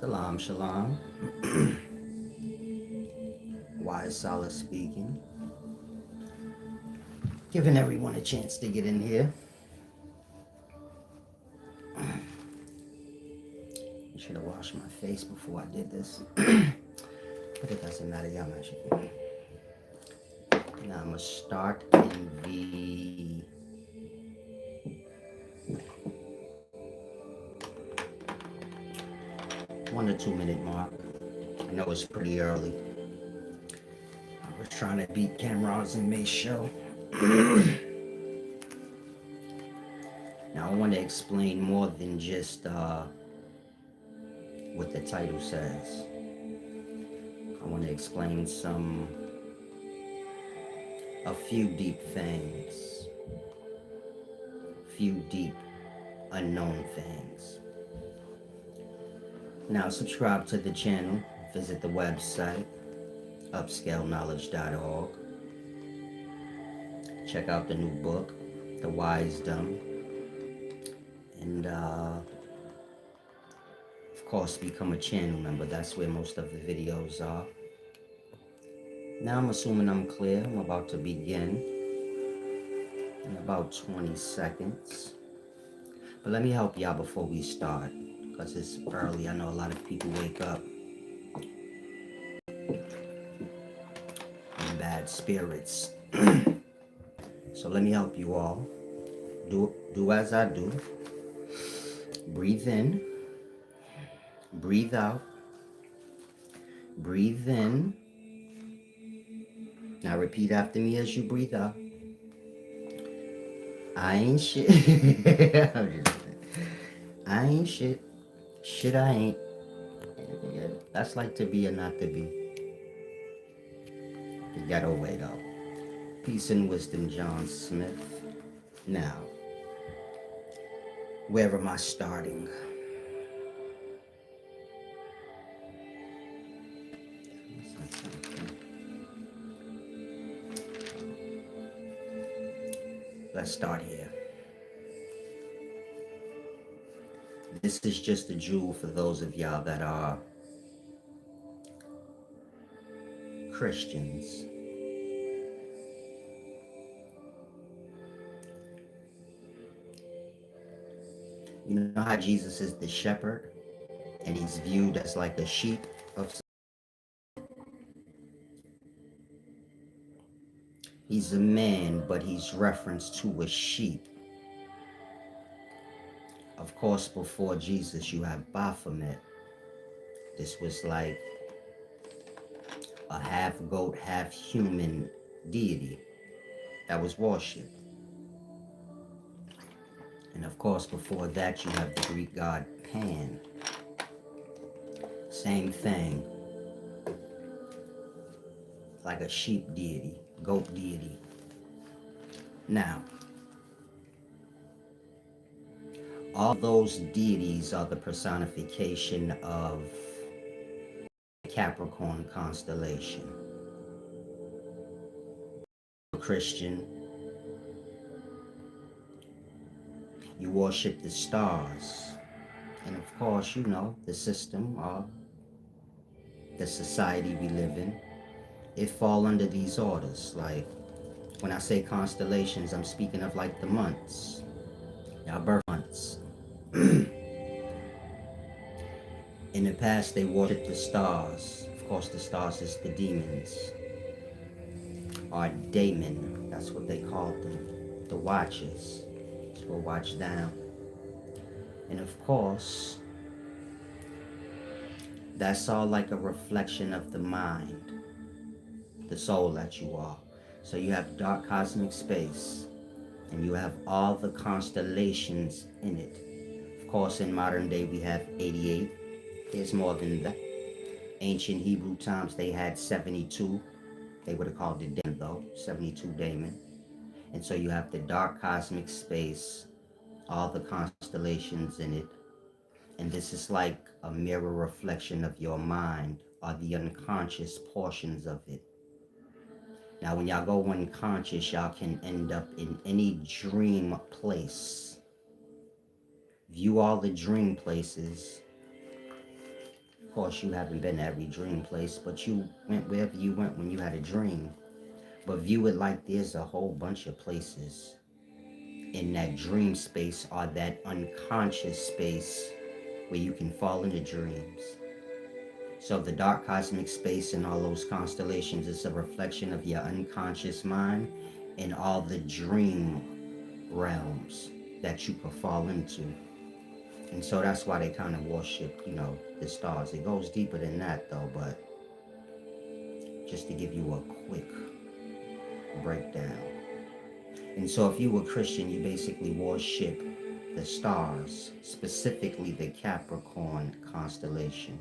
Salam, shalom. Wise Salah speaking. Giving everyone a chance to get in here. I should have washed my face before I did this. But it doesn't matter. Y'all magic. Now I'm going to start in the 1 to 2 minute mark. I know it's pretty early. I was trying to beat Cameron's and May's show. Now I want to explain more than just what the title says. I want to explain a few deep things, few deep unknown things. Now subscribe to the channel, visit the website, upscaleknowledge.org. Check out the new book, The Wisdom, and of course become a channel member. That's where most of the videos are. Now I'm assuming I'm clear. I'm about to begin in about 20 seconds. But let me help y'all before we start, because it's early. I know a lot of people wake up in bad spirits. So let me help you all. Do as I do. Breathe in. Breathe out. Breathe in. Now repeat after me as you breathe out. I ain't shit. I ain't shit. Shit I ain't. That's like to be or not to be. You gotta wait up. Peace and wisdom, John Smith. Now, where am I starting? Let's start here. This is just a jewel for those of y'all that are Christians. You know how Jesus is the shepherd and he's viewed as like a sheep of. He's a man, but he's referenced to a sheep. Of course, before Jesus, you have Baphomet. This was like a half goat, half human deity that was worshipped. And of course, before that, you have the Greek god Pan. Same thing. Like a sheep deity, goat deity. Now, all those deities are the personification of the Capricorn constellation. Christian, you worship the stars. And of course, you know, the system of the society we live in, it fall under these orders. Like, when I say constellations, I'm speaking of like the months, our birth months. In the past, they worshiped the stars. Of course, the stars is the demons, or daemon. That's what they called them, the watchers. So we'll watch down. And of course, that's all like a reflection of the mind, the soul that you are. So you have dark cosmic space, and you have all the constellations in it. Of course, in modern day, we have 88. There's more than that. Ancient Hebrew times, they had 72. They would have called it daemon, though, 72 daemon. And so you have the dark cosmic space, all the constellations in it. And this is like a mirror reflection of your mind, or the unconscious portions of it. Now, when y'all go unconscious, y'all can end up in any dream place. View all the dream places Of course, you haven't been to every dream place, but you went wherever you went when you had a dream. But view it like there's a whole bunch of places in that dream space or that unconscious space where you can fall into dreams. So the dark cosmic space and all those constellations is a reflection of your unconscious mind and all the dream realms that you could fall into. And so that's why they kind of worship, the stars. It goes deeper than that though, but just to give you a quick breakdown. And so if you were Christian, you basically worship the stars, specifically the Capricorn constellation.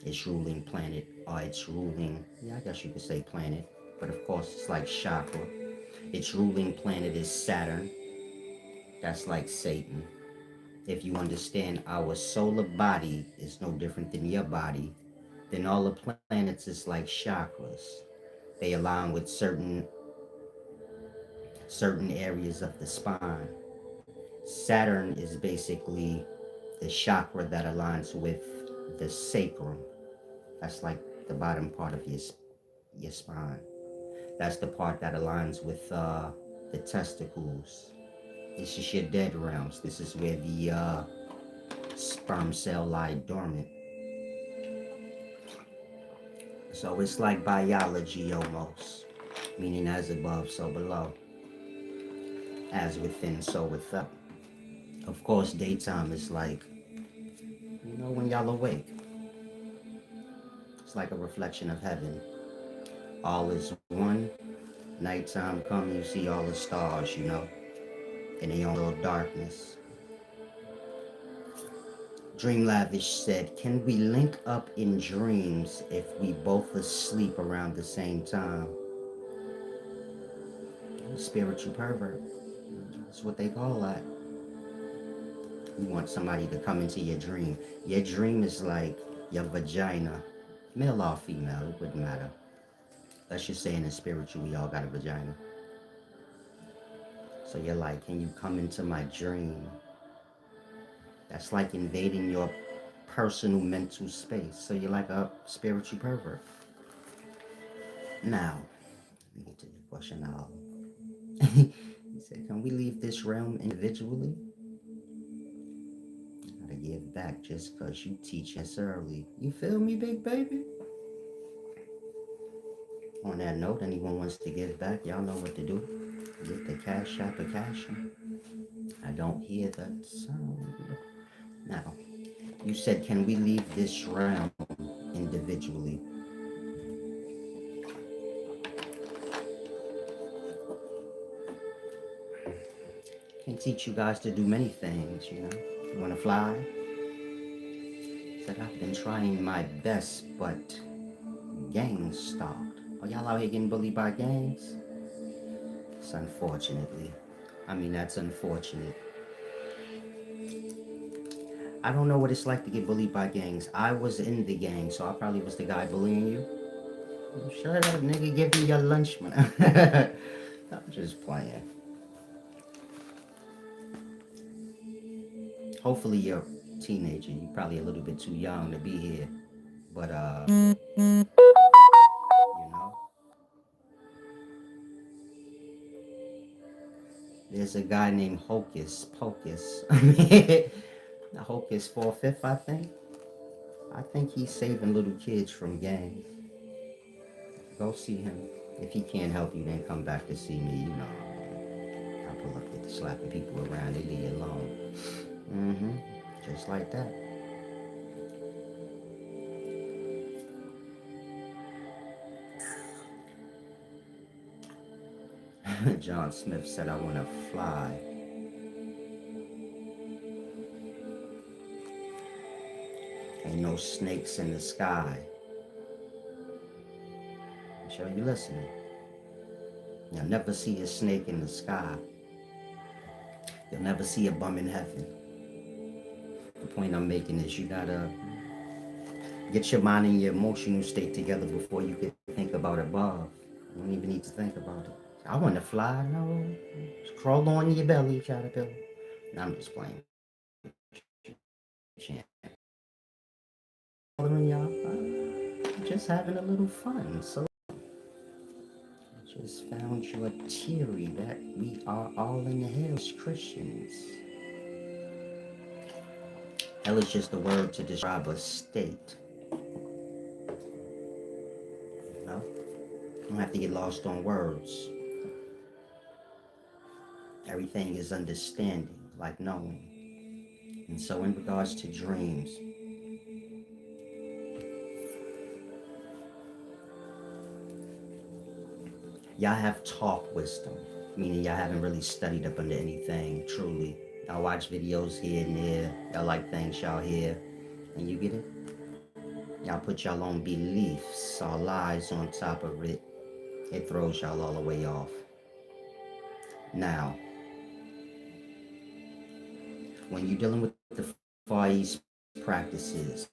Its ruling planet, or its ruling, yeah, I guess you could say planet, but of course it's like chakra. Its ruling planet is Saturn. That's like Satan. If you understand our solar body is no different than your body, then all the planets is like chakras. They align with certain areas of the spine. Saturn is basically the chakra that aligns with the sacrum. That's like the bottom part of your spine. That's the part that aligns with the testicles. This is your dead realms. This is where the sperm cell lie dormant. So it's like biology almost, meaning as above, so below, as within, so without. Of course, daytime is like, when y'all awake. It's like a reflection of heaven. All is one. Nighttime come, you see all the stars, in their own little darkness. Dream Lavish said, can we link up in dreams if we both asleep around the same time? Spiritual pervert. That's what they call that. You want somebody to come into your dream. Your dream is like your vagina. Male or female, it wouldn't matter. Let's just say in the spiritual, we all got a vagina. So you're like, can you come into my dream? That's like invading your personal mental space. So you're like a spiritual pervert. Now, let me get to the question now. He said, can we leave this realm individually? I gotta give back just because you teach us early. You feel me, big baby? On that note, anyone wants to give back, y'all know what to do. Get the cash application. I don't hear that sound. Now, you said, can we leave this realm individually? Can teach you guys to do many things. You want to fly? Said, I've been trying my best, but gangs stalked. Are y'all out here getting bullied by gangs? It's unfortunately. That's unfortunate. I don't know what it's like to get bullied by gangs. I was in the gang, so I probably was the guy bullying you. Shut up, nigga. Give me your lunch, man. I'm just playing. Hopefully you're a teenager. You're probably a little bit too young to be here. But, there's a guy named Hocus Pocus. Hocus 4/5, I think. I think he's saving little kids from gangs. Go see him. If he can't help you, then come back to see me. I'll pull up with the slapping people around. They leave you alone. Just like that. John Smith said, I want to fly. Ain't no snakes in the sky. I'm sure you listening. You'll never see a snake in the sky. You'll never see a bum in heaven. The point I'm making is you gotta get your mind and your emotional state together before you can think about above. You don't even need to think about it. I want to fly. No. Just crawl on your belly, caterpillar. No, I'm just playing. Following y'all, just having a little fun. So I just found you a theory that we are all in the hell as Christians. Hell is just a word to describe a state. You know? You don't have to get lost on words. Everything is understanding, like knowing. And so in regards to dreams, y'all have talk wisdom, meaning y'all haven't really studied up under anything, truly. Y'all watch videos here and there. Y'all like things y'all hear. And you get it? Y'all put y'all own beliefs or lies on top of it. It throws y'all all the way off. Now, when you're dealing with the Far East practices,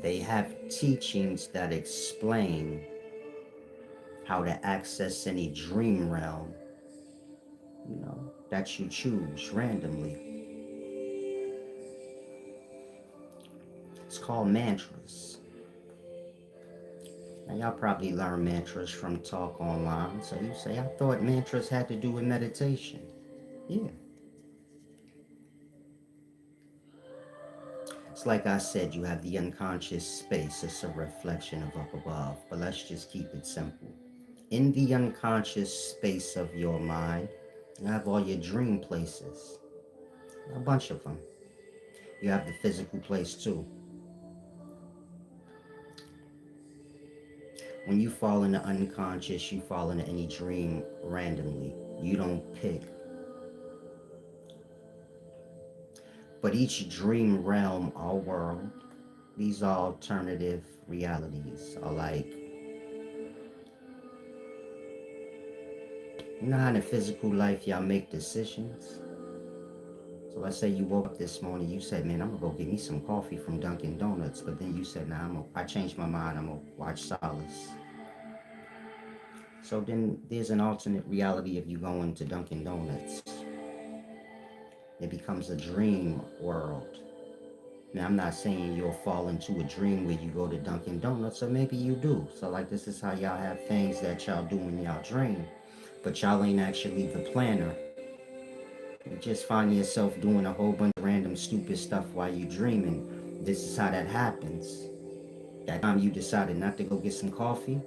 they have teachings that explain how to access any dream realm, that you choose randomly. It's called mantras. Now, y'all probably learn mantras from talk online. So you say, I thought mantras had to do with meditation. Yeah. It's like I said, you have the unconscious space. It's a reflection of up above. But let's just keep it simple. In the unconscious space of your mind, you have all your dream places. A bunch of them. You have the physical place too. When you fall into unconscious, you fall into any dream randomly. You don't pick. But each dream realm or world, these alternative realities are like, you know how in the physical life y'all make decisions? So let's say you woke up this morning, you said, man, I'm gonna go get me some coffee from Dunkin' Donuts. But then you said, nah, I changed my mind, I'm gonna watch Solace. So then there's an alternate reality of you going to Dunkin' Donuts. It becomes a dream world. Now, I'm not saying you'll fall into a dream where you go to Dunkin' Donuts, or maybe you do. So, like, this is how y'all have things that y'all do in y'all dream, but y'all ain't actually the planner. You just find yourself doing a whole bunch of random stupid stuff while you dreaming. This is how that happens. That time you decided not to go get some coffee,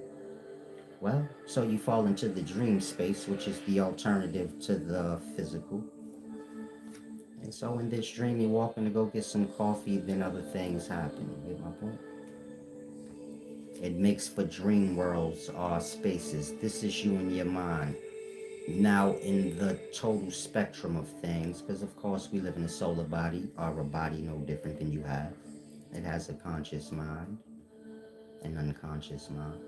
well, so you fall into the dream space, which is the alternative to the physical. And so in this dream, you're walking to go get some coffee, then other things happen. You get my point? It makes for dream worlds or spaces. This is you in your mind. Now, in the total spectrum of things, because of course we live in a solar body, or a body no different than you have. It has a conscious mind, an unconscious mind.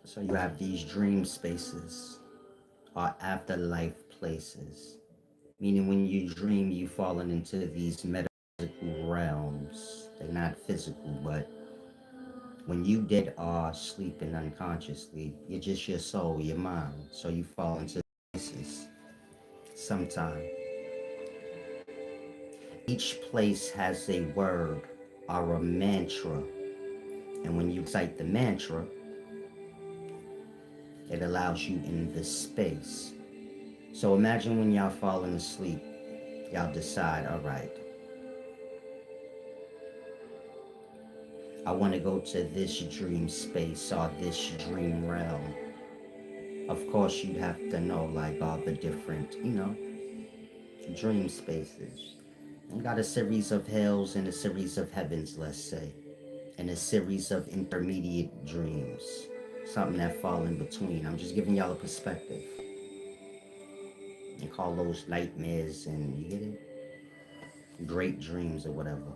So you have these dream spaces, or afterlife places. Meaning when you dream, you falling into these metaphysical realms. They're not physical, but when you dead or sleeping unconsciously, you're just your soul, your mind. So you fall into places sometime. Each place has a word or a mantra. And when you recite the mantra, it allows you in the space. So imagine when y'all falling asleep, y'all decide, all right, I want to go to this dream space or this dream realm. Of course, you'd have to know like all the different, dream spaces. You got a series of hells and a series of heavens, let's say, and a series of intermediate dreams. Something that fall in between. I'm just giving y'all a perspective. And call those nightmares and you get it? Great dreams or whatever.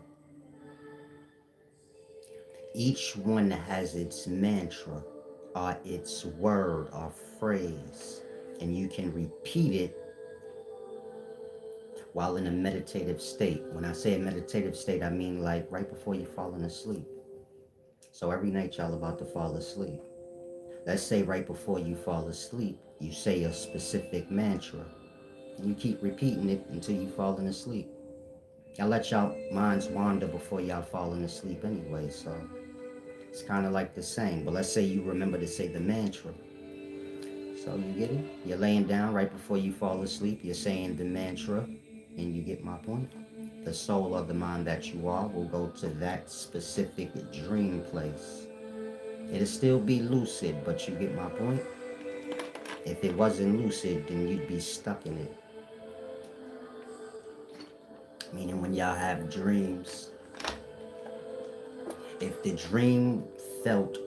Each one has its mantra or its word or phrase, and you can repeat it while in a meditative state. When I say a meditative state, I mean like right before you're falling asleep. So every night y'all about to fall asleep. Let's say right before you fall asleep, you say a specific mantra. And you keep repeating it until you falling asleep. I let y'all minds wander before y'all falling asleep anyway, so it's kind of like the same. But let's say you remember to say the mantra. So you get it? You're laying down right before you fall asleep. You're saying the mantra, and you get my point. The soul or the mind that you are will go to that specific dream place. It'll still be lucid, but you get my point. If it wasn't lucid, then you'd be stuck in it. Meaning when y'all have dreams, if the dream felt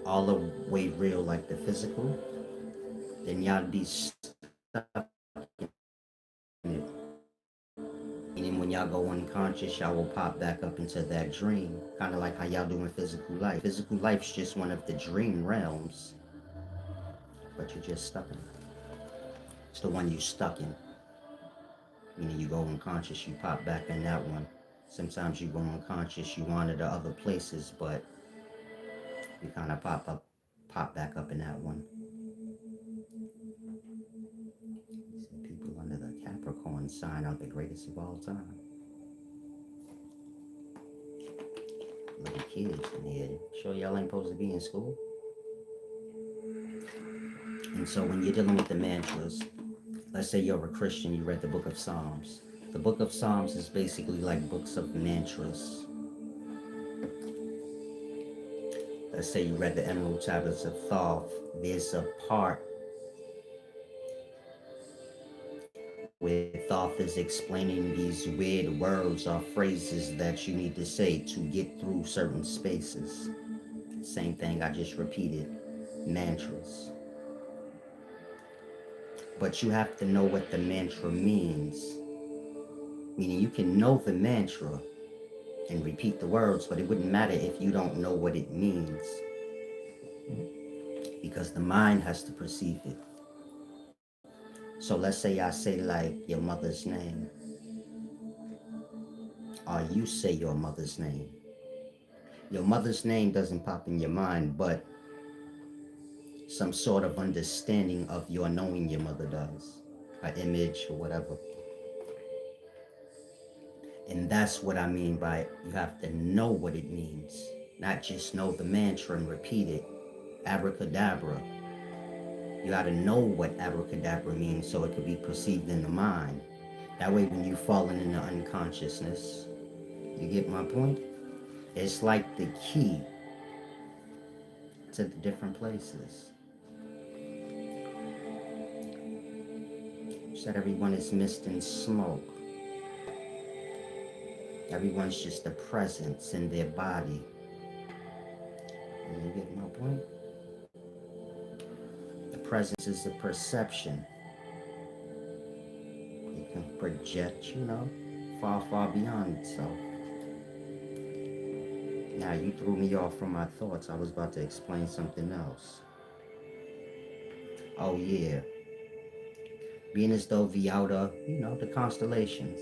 all the way real like the physical, then y'all be stuck in it. Meaning when y'all go unconscious, y'all will pop back up into that dream. Kind of like how y'all do in physical life. Physical life's just one of the dream realms, but you're just stuck in it. It's the one you stuck in. Meaning you go unconscious, you pop back in that one. Sometimes you go unconscious, you wander to other places, but you kind of pop back up in that one. People under the Capricorn sign are the greatest of all time. Little kids in here. Sure y'all ain't supposed to be in school? And so when you're dealing with the mantras, let's say you're a Christian, you read the book of Psalms. The book of Psalms is basically like books of mantras. Let's say you read the Emerald Tablets of Thoth. There's a part where Thoth is explaining these weird words or phrases that you need to say to get through certain spaces. Same thing I just repeated, mantras. But you have to know what the mantra means. Meaning you can know the mantra and repeat the words, but it wouldn't matter if you don't know what it means. Because the mind has to perceive it. So let's say I say like your mother's name, or you say your mother's name. Your mother's name doesn't pop in your mind, but some sort of understanding of your knowing your mother does, an image or whatever. And that's what I mean by you have to know what it means, not just know the mantra and repeat it. Abracadabra. You got to know what abracadabra means so it could be perceived in the mind. That way when you falling into unconsciousness, you get my point? It's like the key to the different places. You said everyone is mist and smoke. Everyone's just a presence in their body. You get my point? The presence is a perception. It can project, far, far beyond itself. Now you threw me off from my thoughts. I was about to explain something else. Oh yeah. Being as though the outer, the constellations,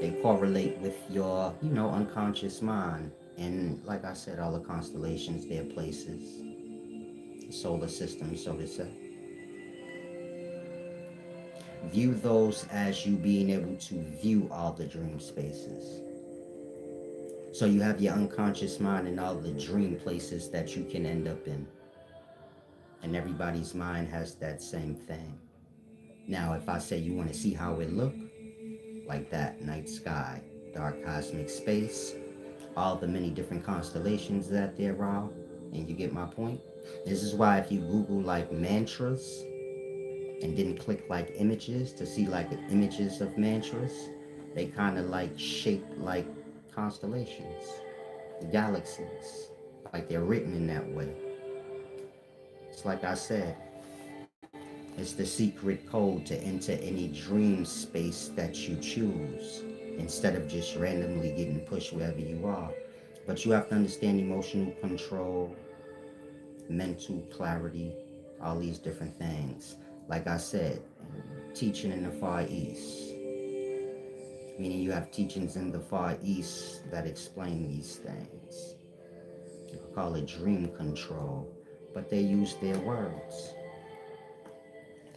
they correlate with your, unconscious mind. And like I said, all the constellations, they're places, solar system, so to say. View those as you being able to view all the dream spaces. So you have your unconscious mind and all the dream places that you can end up in. And everybody's mind has that same thing. Now, if I say you want to see how it look, like that night sky, dark cosmic space, all the many different constellations that there are, and you get my point? This is why if you Google like mantras and didn't click like images to see like images of mantras, they kind of like shaped like constellations, galaxies, like they're written in that way. It's like I said, it's the secret code to enter any dream space that you choose instead of just randomly getting pushed wherever you are. But you have to understand emotional control, mental clarity, all these different things. Like I said, teaching in the Far East, meaning you have teachings in the Far East that explain these things. You could call it dream control. but they use their words.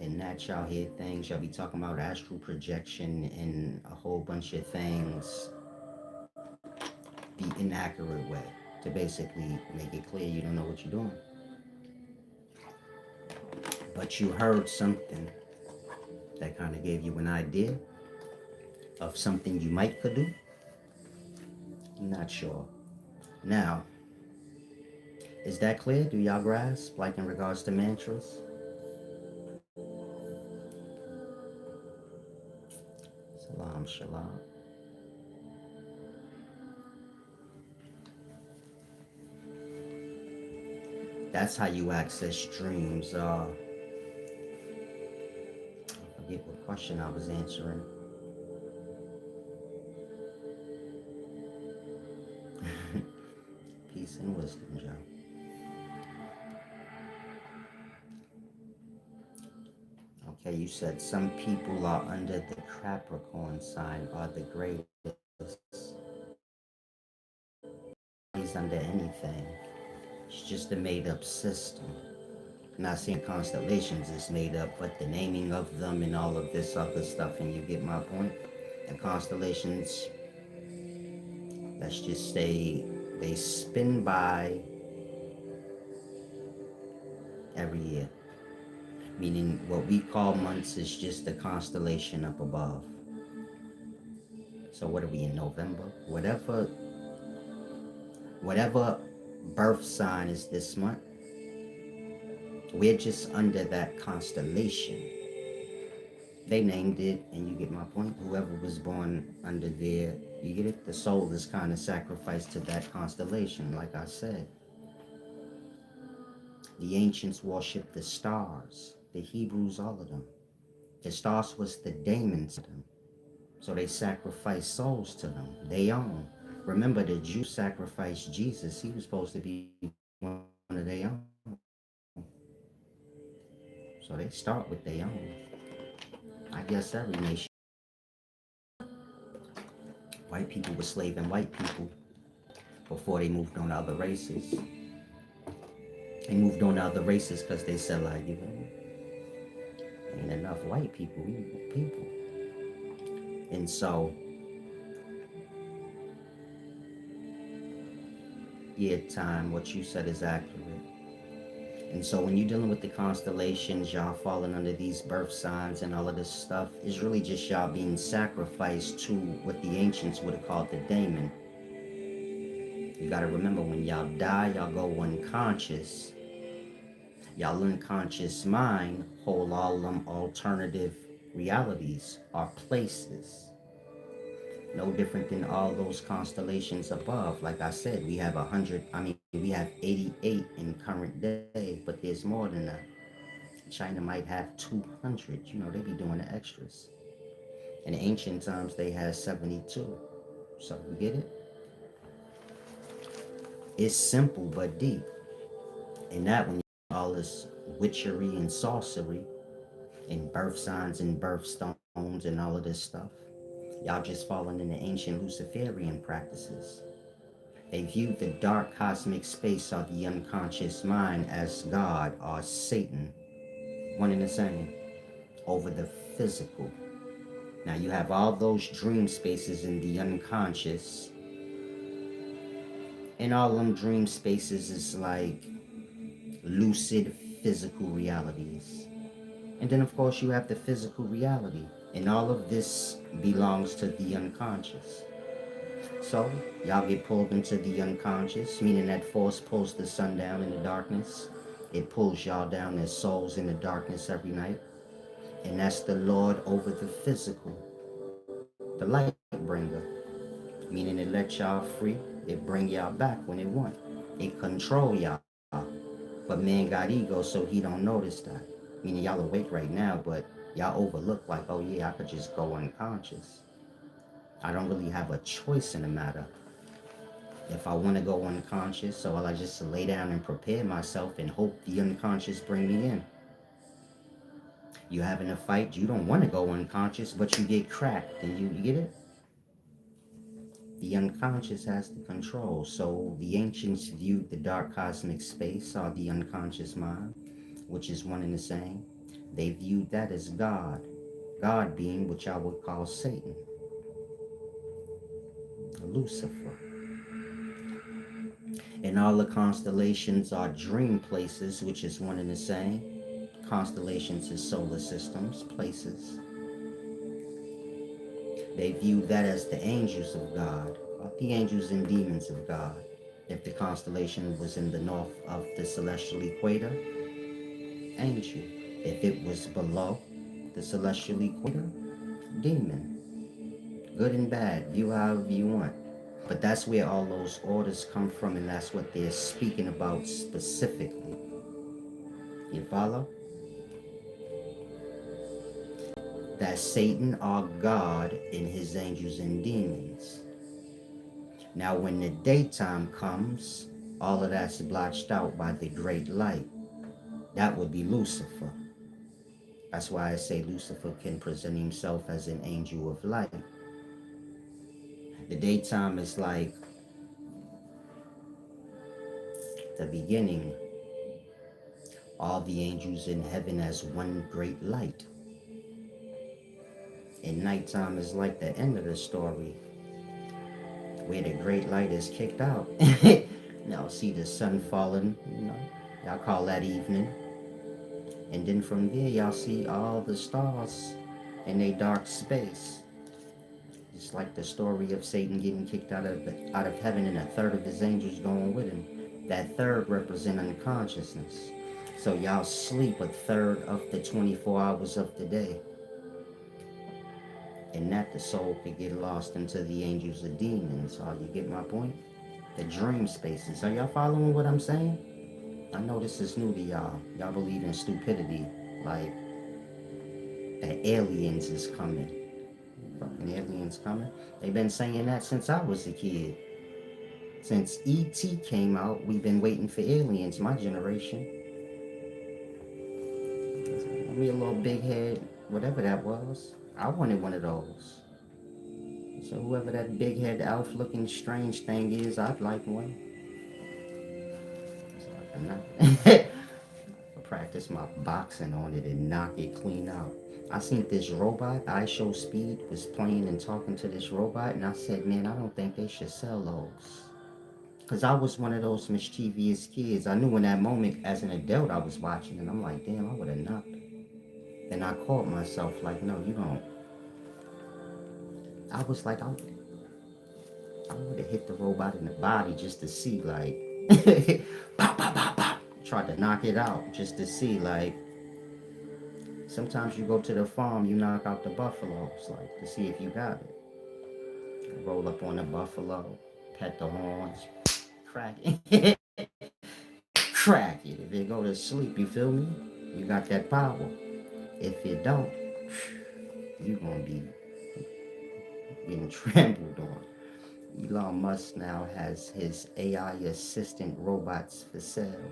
And that y'all hear things, y'all be talking about astral projection and a whole bunch of things the inaccurate way to basically make it clear you don't know what you're doing. But you heard something that kind of gave you an idea of something you might could do. I'm not sure. Now, is that clear? Do y'all grasp? Like in regards to mantras? Salam, shalom. That's how you access dreams. I forget what question I was answering. Peace and wisdom, Joe. Okay, you said some people are under the Capricorn sign are the greatest. He's under anything. It's just a made up system. I'm not saying constellations is made up, but the naming of them and all of this other stuff, and you get my point. The constellations, let's just say they spin by every year. Meaning what we call months is just the constellation up above. So what are we in November? Whatever birth sign is this month, we're just under that constellation. They named it, and you get my point. Whoever was born under there, you get it? The soul is kind of sacrificed to that constellation, like I said. The ancients worshipped the stars, the Hebrews, all of them. The stars was the daemons of them. So they sacrificed souls to them. They own. Remember, the Jews sacrificed Jesus. He was supposed to be one of their own. So they start with their own. I guess every nation. White people were slaving white people before they moved on to other races. They moved on to other races because they said, like, you know, ain't enough white people. We need people. And so, yeah, time, what you said is accurate. And so when you're dealing with the constellations, y'all falling under these birth signs and all of this stuff, it's really just y'all being sacrificed to what the ancients would have called the daemon. You gotta remember, when y'all die, y'all go unconscious. Y'all unconscious mind hold all them alternative realities or places. No different than all those constellations above. Like I said, we have 100, we have 88 in current day, but there's more than that. China might have 200. You know, they be doing the extras. In ancient times, they had 72. So you get it? It's simple but deep. And that when you all this witchery and sorcery and birth signs and birthstones and all of this stuff, y'all just falling in the ancient Luciferian practices. They view the dark cosmic space of the unconscious mind as God or Satan, one and the same, over the physical. Now you have all those dream spaces in the unconscious, and all them dream spaces is like lucid physical realities. And then of course you have the physical reality, and all of this belongs to the unconscious. So y'all get pulled into the unconscious, meaning that force pulls the sun down in the darkness. It pulls y'all down as souls in the darkness every night. And that's the Lord over the physical, the light bringer, meaning it let y'all free. It bring y'all back when it want. It control y'all. But man got ego, so he don't notice that. Meaning y'all awake right now, but y'all overlook like, oh yeah, I could just go unconscious. I don't really have a choice in the matter. If I want to go unconscious, so I just lay down and prepare myself and hope the unconscious bring me in. You having a fight, you don't want to go unconscious, but you get cracked, and you get it? The The unconscious has the control. So the ancients viewed the dark cosmic space or the unconscious mind, which is one and the same. They viewed that as God. God being which I would call Satan, Lucifer. And all the constellations are dream places, which is one and the same. Constellations is solar systems, places. They viewed that as the angels of God, or the angels and demons of God. If the constellation was in the north of the celestial equator, angel. If it was below the celestial equator, demon. Good and bad, view however you want. But that's where all those orders come from, and that's what they're speaking about specifically. You follow? That Satan are God and his angels and demons. Now, when the daytime comes, all of that's blotched out by the great light. That would be Lucifer. That's why I say Lucifer can present himself as an angel of light. The daytime is like the beginning. All the angels in heaven as one great light. And nighttime is like the end of the story, where the great light is kicked out. Now see the sun falling, y'all call that evening. And then from there, y'all see all the stars in a dark space. It's like the story of Satan getting kicked out of heaven and a third of his angels going with him. That third represent unconsciousness. So y'all sleep a third of the 24 hours of the day. And that the soul could get lost into the angels or demons. Oh, you get my point? The dream spaces. Are y'all following what I'm saying? I know this is new to y'all. Y'all believe in stupidity. Like, that aliens is coming. Fucking aliens coming. They've been saying that since I was a kid. Since E.T. came out, we've been waiting for aliens, my generation. I mean, a little big head, whatever that was. I wanted one of those. So whoever that big head elf looking strange thing is, I'd like one. So I practice my boxing on it and knock it clean out. I seen this robot, I Show Speed, was playing and talking to this robot, and I said, man, I don't think they should sell those. Because I was one of those mischievous kids. I knew in that moment, as an adult, I was watching, and I'm like, damn, I would have knocked. And I caught myself like, no, you don't. I was like, I would have hit the robot in the body just to see, like, pop, pop, pop, pop. Tried to knock it out just to see, like, sometimes you go to the farm, you knock out the buffaloes, like, to see if you got it. Roll up on the buffalo, pet the horns, crack it. Crack it. If it go to sleep, you feel me? You got that power. If you don't, you gonna be getting trampled on. Elon Musk now has his AI assistant robots for sale.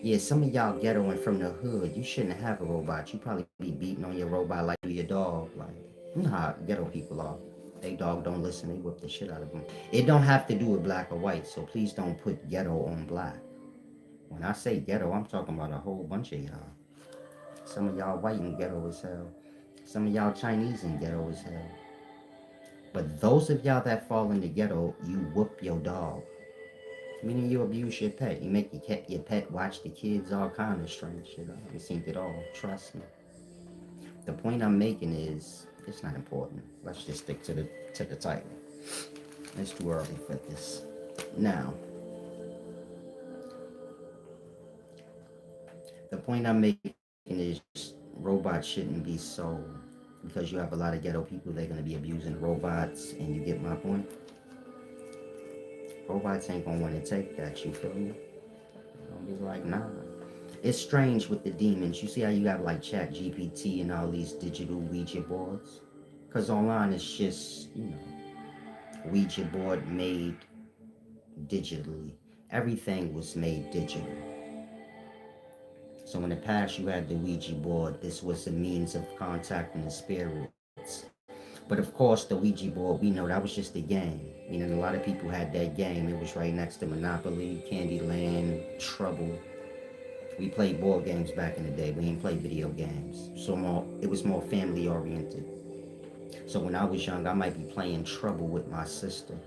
Yeah, some of y'all ghetto and from the hood, you shouldn't have a robot. You probably be beating on your robot like your dog. Like, you know how ghetto people are. They dog don't listen, they whip the shit out of them. It don't have to do with black or white, so please don't put ghetto on black. When I say ghetto, I'm talking about a whole bunch of y'all. Some of y'all white and ghetto as hell. Some of y'all Chinese and ghetto as hell. But those of y'all that fall in the ghetto, you whoop your dog. Meaning you abuse your pet. You make your pet watch the kids, all kind of strange shit. I've seen it all. Trust me. The point I'm making is, it's not important. Let's just stick to the title. It's too early for this. Now, the point I'm making is robots shouldn't be sold. Because you have a lot of ghetto people, they're going to be abusing robots, and you get my point? Robots ain't going to want to take that, you feel me? They're going to be like, nah. It's strange with the demons. You see how you have like Chat GPT and all these digital Ouija boards? Because online it's just, Ouija board made digitally. Everything was made digital. So in the past you had the Ouija board. This was a means of contacting the spirits. But of course, the Ouija board, we know that was just a game. Meaning a lot of people had that game. It was right next to Monopoly, Candyland, Trouble. We played board games back in the day. We didn't play video games. So more, it was more family oriented. So when I was young, I might be playing Trouble with my sister,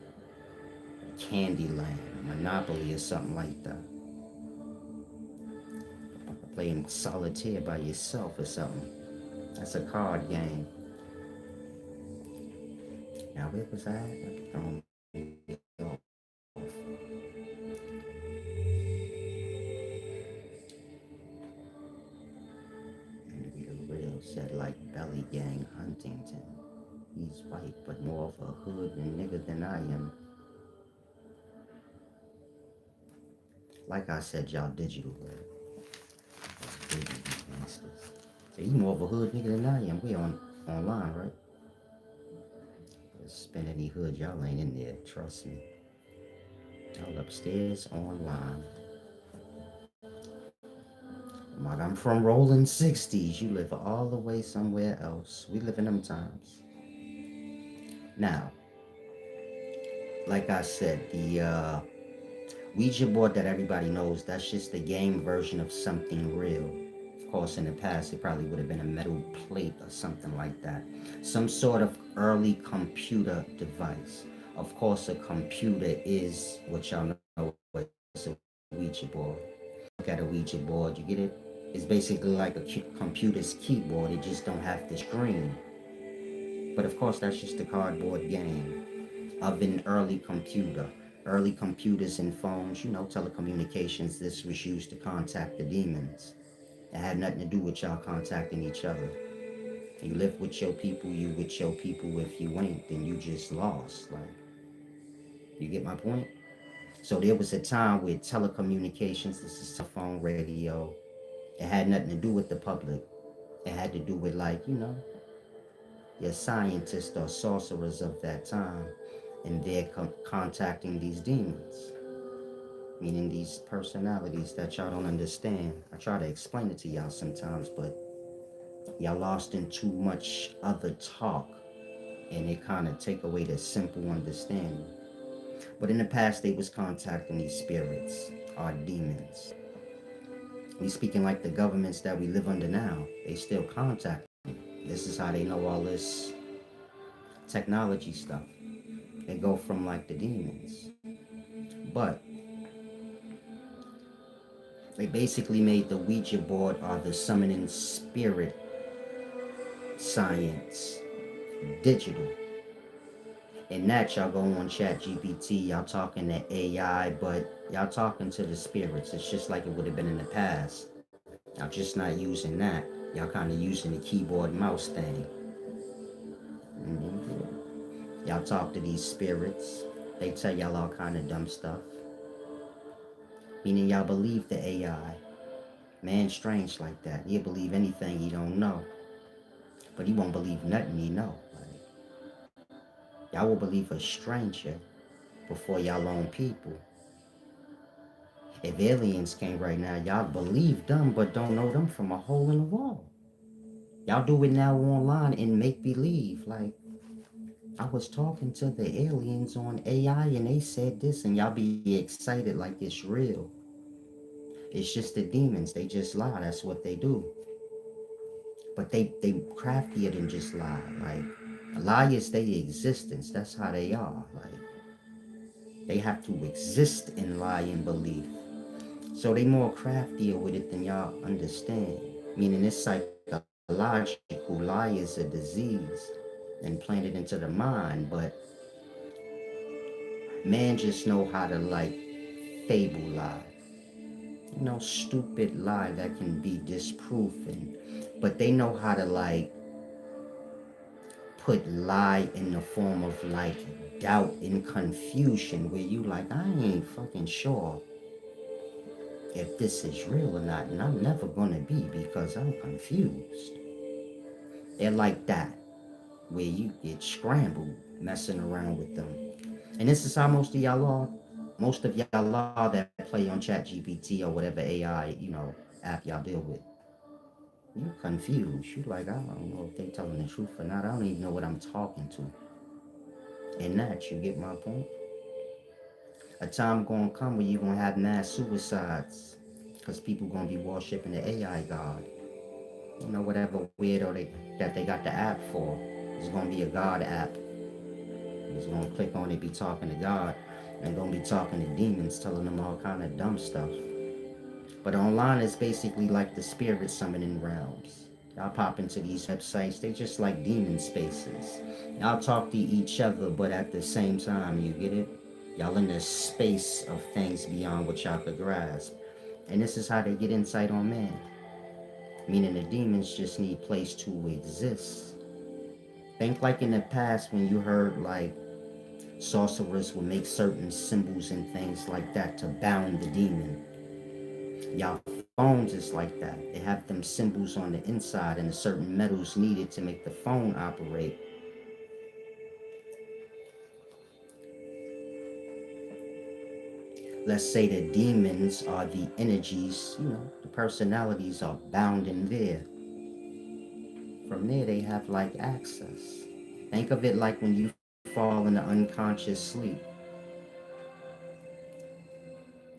Candyland, Monopoly, or something like that. Playing Solitaire by yourself or something. That's a card game. Now where was I? Throwing me off. And be the real said like Belly Gang Huntington. He's white, but more of a hood and nigga than I am. Like I said, y'all digital, gangsters. So you more of a hood nigga than I am. We on online, right? Spend any hood, y'all ain't in there. Trust me. Y'all upstairs online. Like I'm from rolling 60s. You live all the way somewhere else. We live in them times. Now, like I said, the Ouija board that everybody knows, that's just the game version of something real. Of course, in the past, it probably would have been a metal plate or something like that. Some sort of early computer device. Of course, a computer is what y'all know is a Ouija board. Look at a Ouija board, you get it? It's basically like a computer's keyboard, it just don't have the screen. But of course, that's just a cardboard game of an early computer. Early computers and phones, telecommunications, this was used to contact the demons. It had nothing to do with y'all contacting each other. You live with your people, you with your people. If you ain't, then you just lost. Like, you get my point? So there was a time with telecommunications, this is cell phone, radio. It had nothing to do with the public. It had to do with, like, your scientists or sorcerers of that time, and they're contacting these demons, meaning these personalities that y'all don't understand. I try to explain it to y'all sometimes, but y'all lost in too much other talk, and it kind of take away the simple understanding. But in the past, they was contacting these spirits or demons. We speaking like the governments that we live under now. They still contact them. This is how they know all this technology stuff. They go from like the demons. But they basically made the Ouija board or the summoning spirit science digital. And that y'all go on Chat GPT, y'all talking to AI, but y'all talking to the spirits. It's just like it would have been in the past. Y'all just not using that. Y'all kind of using the keyboard mouse thing. Mm-hmm. Y'all talk to these spirits. They tell y'all all kind of dumb stuff. Meaning y'all believe the AI. Man strange like that. He'll believe anything he don't know. But he won't believe nothing he know. Like, y'all will believe a stranger before y'all own people. If aliens came right now, y'all believe them but don't know them from a hole in the wall. Y'all do it now online and make believe. Like, I was talking to the aliens on AI and they said this, and y'all be excited like it's real. It's just the demons. They just lie. That's what they do. But they craftier than just lie. Like, liars, they existence. That's how they are. Like, they have to exist in lie and belief. So they more craftier with it than y'all understand. Meaning it's psychological. Lie is a disease implanted into the mind, but man just know how to like fable lie. Stupid lie that can be disproven. But they know how to like put lie in the form of like doubt and confusion where you like, I ain't fucking sure if this is real or not, and I'm never gonna be because I'm confused. They're like that, where you get scrambled messing around with them. And this is how most of y'all are. Most of y'all are that play on Chat GPT or whatever AI, app y'all deal with. You confused. You like, I don't know if they telling the truth or not. I don't even know what I'm talking to. And that, you get my point? A time gonna come where you're gonna have mass suicides. Because people gonna be worshiping the AI God. You know, whatever weirdo that they got the app for. It's gonna be a God app. He's gonna click on it, be talking to God, and gonna be talking to demons, telling them all kind of dumb stuff. But online is basically like the spirit summoning realms. Y'all pop into these websites, they just like demon spaces. Y'all talk to each other, but at the same time, you get it? Y'all in the space of things beyond what y'all could grasp. And this is how they get insight on man. Meaning the demons just need place to exist. Think like in the past when you heard like sorcerers would make certain symbols and things like that to bound the demon. Y'all phones is like that. They have them symbols on the inside and the certain metals needed to make the phone operate. Let's say the demons are the energies, the personalities are bound in there. From there, they have like access. Think of it like when you fall into unconscious sleep.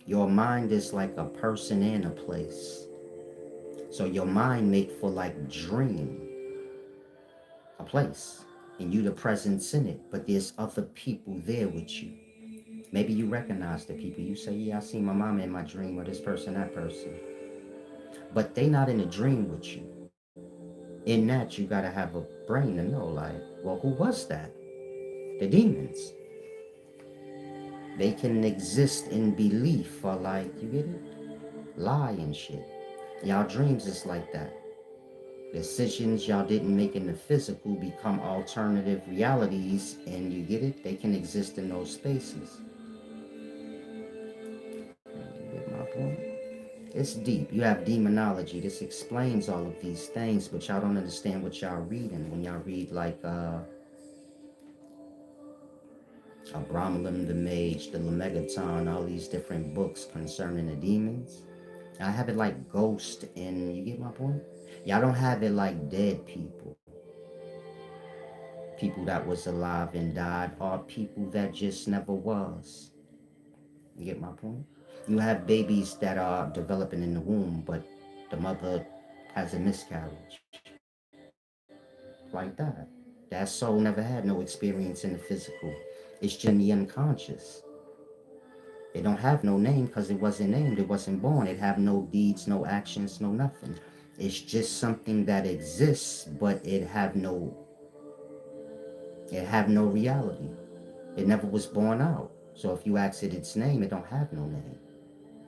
Your mind is like a person and a place. So your mind make for like dream, a place, and you the presence in it, but there's other people there with you. Maybe you recognize the people. You say, yeah, I see my mama in my dream, or this person, that person. But they not in a dream with you. In that, you gotta have a brain to know, like, well, who was that? The demons. They can exist in belief or like, you get it? Lie and shit. Y'all dreams is like that. Decisions y'all didn't make in the physical become alternative realities, and you get it? They can exist in those spaces. You get my point? It's deep. You have demonology. This explains all of these things, but y'all don't understand what y'all reading when y'all read like Abramelin the Mage, the Lemegeton, all these different books concerning the demons. I have it like ghost, and you get my point? Y'all don't have it like dead people. People that was alive and died, or people that just never was. You get my point? You have babies that are developing in the womb, but the mother has a miscarriage. Like that. That soul never had no experience in the physical. It's just in the unconscious. It don't have no name because it wasn't named. It wasn't born. It have no deeds, no actions, no nothing. It's just something that exists, but it have no reality. It never was born out. So if you ask it its name, it don't have no name.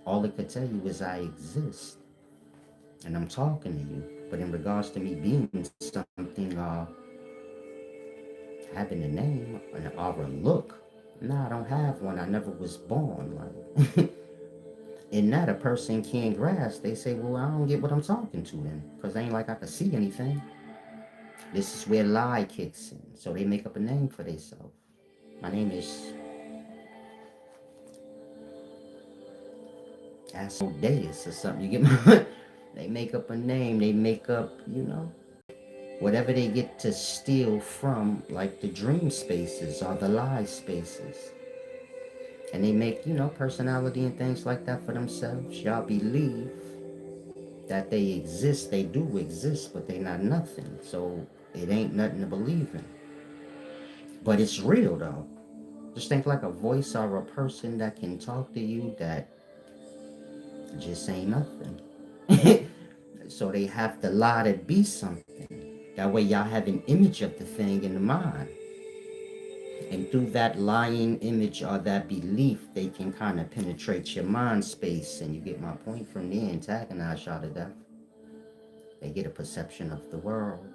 All it could tell you is I exist and I'm talking to you. But in regards to me being something, having a name or a look, nah, I don't have one. I never was born. Like, in that, a person can't grasp. They say, well, I don't get what I'm talking to then, because ain't like I can see anything. This is where lie kicks in. So they make up a name for themselves. My name is Asmodeus or something. You get my. They make up a name. They make up, whatever they get to steal from, like the dream spaces or the lie spaces. And they make, personality and things like that for themselves. Y'all believe that they exist. They do exist, but they not nothing. So it ain't nothing to believe in. But it's real though. Just think like a voice or a person that can talk to you that just ain't nothing. So they have to lie to be something. That way y'all have an image of the thing in the mind. And through that lying image or that belief, they can kind of penetrate your mind space. And you get my point. From there, antagonize y'all to death. They get a perception of the world.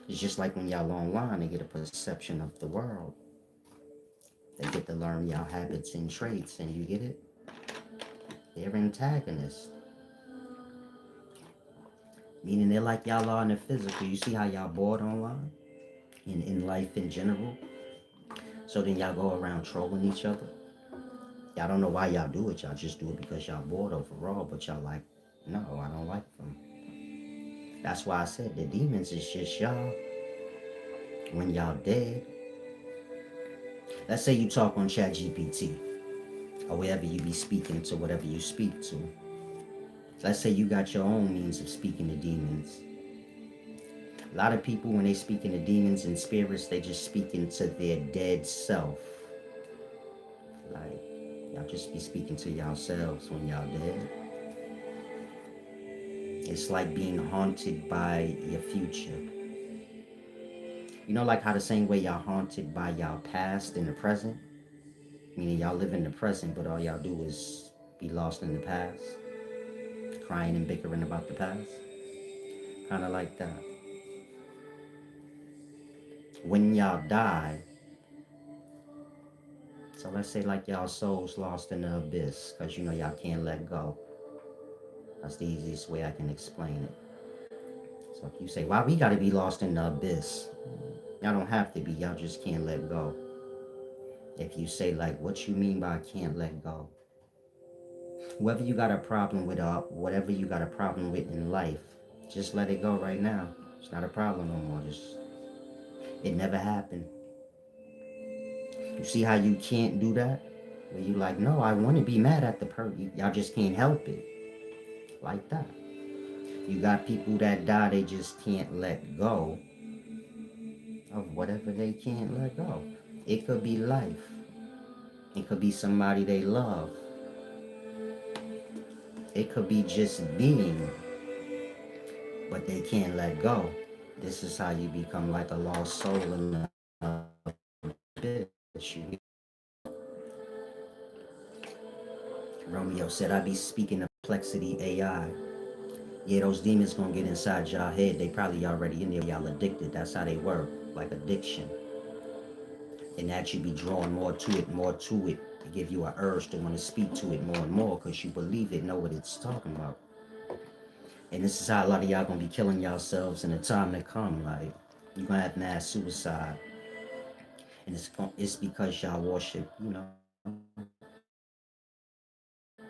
It's just like when y'all online, they get a perception of the world. They get to learn y'all habits and traits, and you get it? They're antagonists. Meaning they're like y'all are in the physical. You see how y'all bored online? In life in general? So then y'all go around trolling each other. Y'all don't know why y'all do it. Y'all just do it because y'all bored overall, but y'all like, no, I don't like them. That's why I said the demons is just y'all. When y'all dead, let's say you talk on ChatGPT or wherever you be speaking to, whatever you speak to. Let's say you got your own means of speaking to demons. A lot of people, when they speaking to demons and spirits, they just speaking to their dead self. Like, y'all just be speaking to yourselves when y'all dead. It's like being haunted by your future. You know, like how the same way y'all haunted by y'all past in the present? Meaning y'all live in the present, but all y'all do is be lost in the past, crying and bickering about the past. Kind of like that. When y'all die, so let's say like y'all souls lost in the abyss, because you know y'all can't let go. That's the easiest way I can explain it. So if you say, why we gotta be lost in the abyss? Y'all don't have to be, y'all just can't let go. If you say like, what you mean by can't let go? Whoever you got a problem with, whatever you got a problem with in life, just let it go right now. It's not a problem no more. Just, it never happened. You see how you can't do that? Where you like, no, I want to be mad at the person. Y'all just can't help it. Like that. You got people that die, they just can't let go of whatever they can't let go. It could be life. It could be somebody they love. It could be just being, but they can't let go. This is how you become like a lost soul in the abyss. Romeo said, I be speaking of complexity AI. Yeah, those demons gonna get inside y'all head. They probably already in there. Y'all addicted. That's how they work, like addiction. And that you be drawing more to it, more to it. To give you an urge to want to speak to it more and more because you believe it, know what it's talking about. And this is how a lot of y'all gonna be killing yourselves in the time to come. Like, you're gonna have mass suicide. And it's because y'all worship,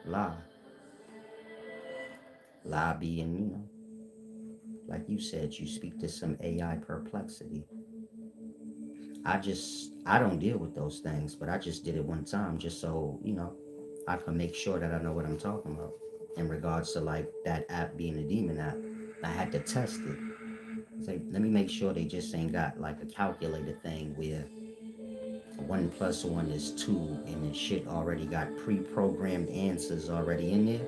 lie. Lie being, like you said, you speak to some AI perplexity. I don't deal with those things, but I just did it one time just so, I can make sure that I know what I'm talking about in regards to like that app being a demon app. I had to test it. Say, let me make sure they just ain't got like a calculator thing where 1 plus 1 is 2 and the shit already got pre-programmed answers already in there.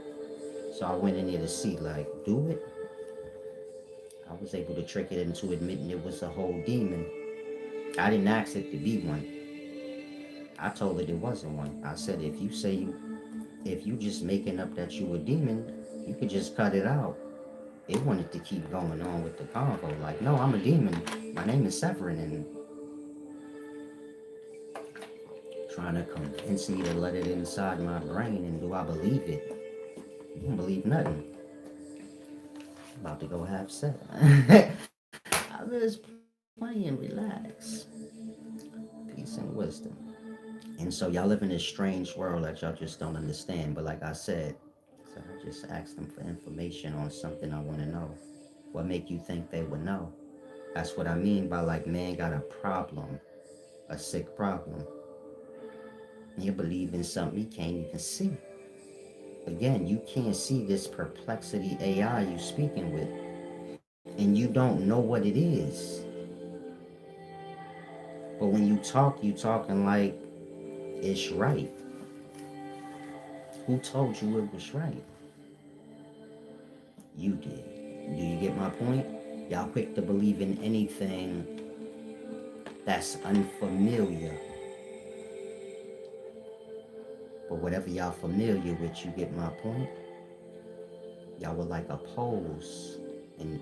So I went in there to see like, do it. I was able to trick it into admitting it was a whole demon. I didn't ask it to be one. I told it wasn't one. I said, if you just making up that you a demon, you could just cut it out. It wanted to keep going on with the convo. Like, no, I'm a demon. My name is Severin, and trying to convince me to let it inside my brain. And do I believe it? I don't believe nothing. I'm about to go have sex. I'm just playing, relax. Peace and wisdom. And so y'all live in this strange world that y'all just don't understand. But like I said, so I just asked them for information on something I want to know. What make you think they would know? That's what I mean by like man got a problem, a sick problem. You believe in something you can't even see. Again, you can't see this perplexity AI you speaking with, and you don't know what it is. But when you talk, you talking like it's right. Who told you it was right? You did. Do you get my point? Y'all quick to believe in anything that's unfamiliar. But whatever y'all familiar with, you get my point? Y'all would like oppose in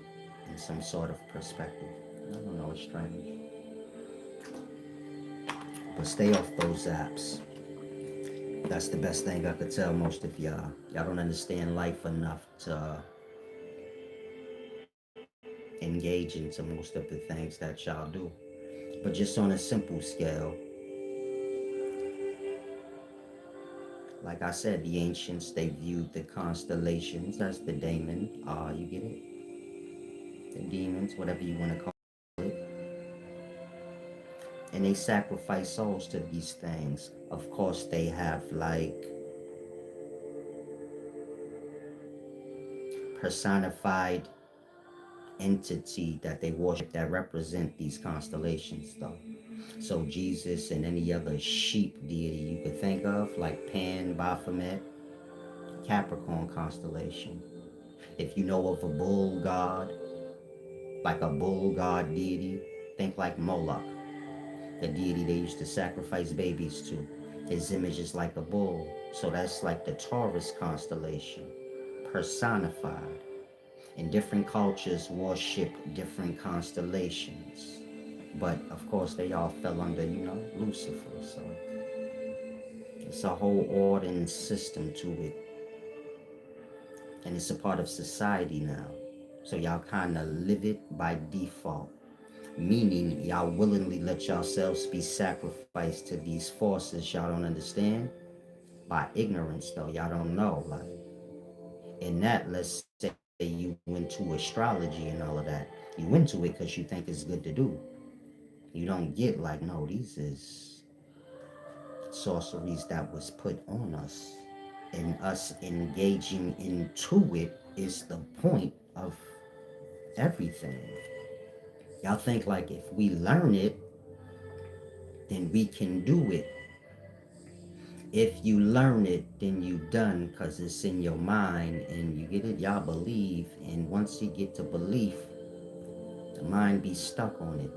some sort of perspective. I don't know, it's strange. But stay off those apps. That's the best thing I could tell most of y'all. Y'all don't understand life enough to engage into most of the things that y'all do. But just on a simple scale, like I said, the ancients, they viewed the constellations as the daemon. You get it? the demons, whatever you want to call it, and they sacrifice souls to these things. Of course, they have like personified entity that they worship that represent these constellations, though. So Jesus and any other sheep deity you could think of, like Pan, Baphomet, Capricorn constellation. If you know of a bull god, like a bull god deity, think like Moloch, the deity they used to sacrifice babies to. His image is like a bull. So that's like the Taurus constellation, personified. And different cultures worship different constellations. But of course, they all fell under, Lucifer. So it's a whole order and system to it. And it's a part of society now. So y'all kind of live it by default. Meaning, y'all willingly let yourselves be sacrificed to these forces y'all don't understand by ignorance, though. Y'all don't know. Like, in that, let's say you went to astrology and all of that. You went to it because you think it's good to do. You don't get like, no, these is sorceries that was put on us. And us engaging into it is the point of everything. Y'all think like if we learn it, then we can do it. If you learn it, then you done because it's in your mind and you get it, y'all believe. And once you get to belief, the mind be stuck on it.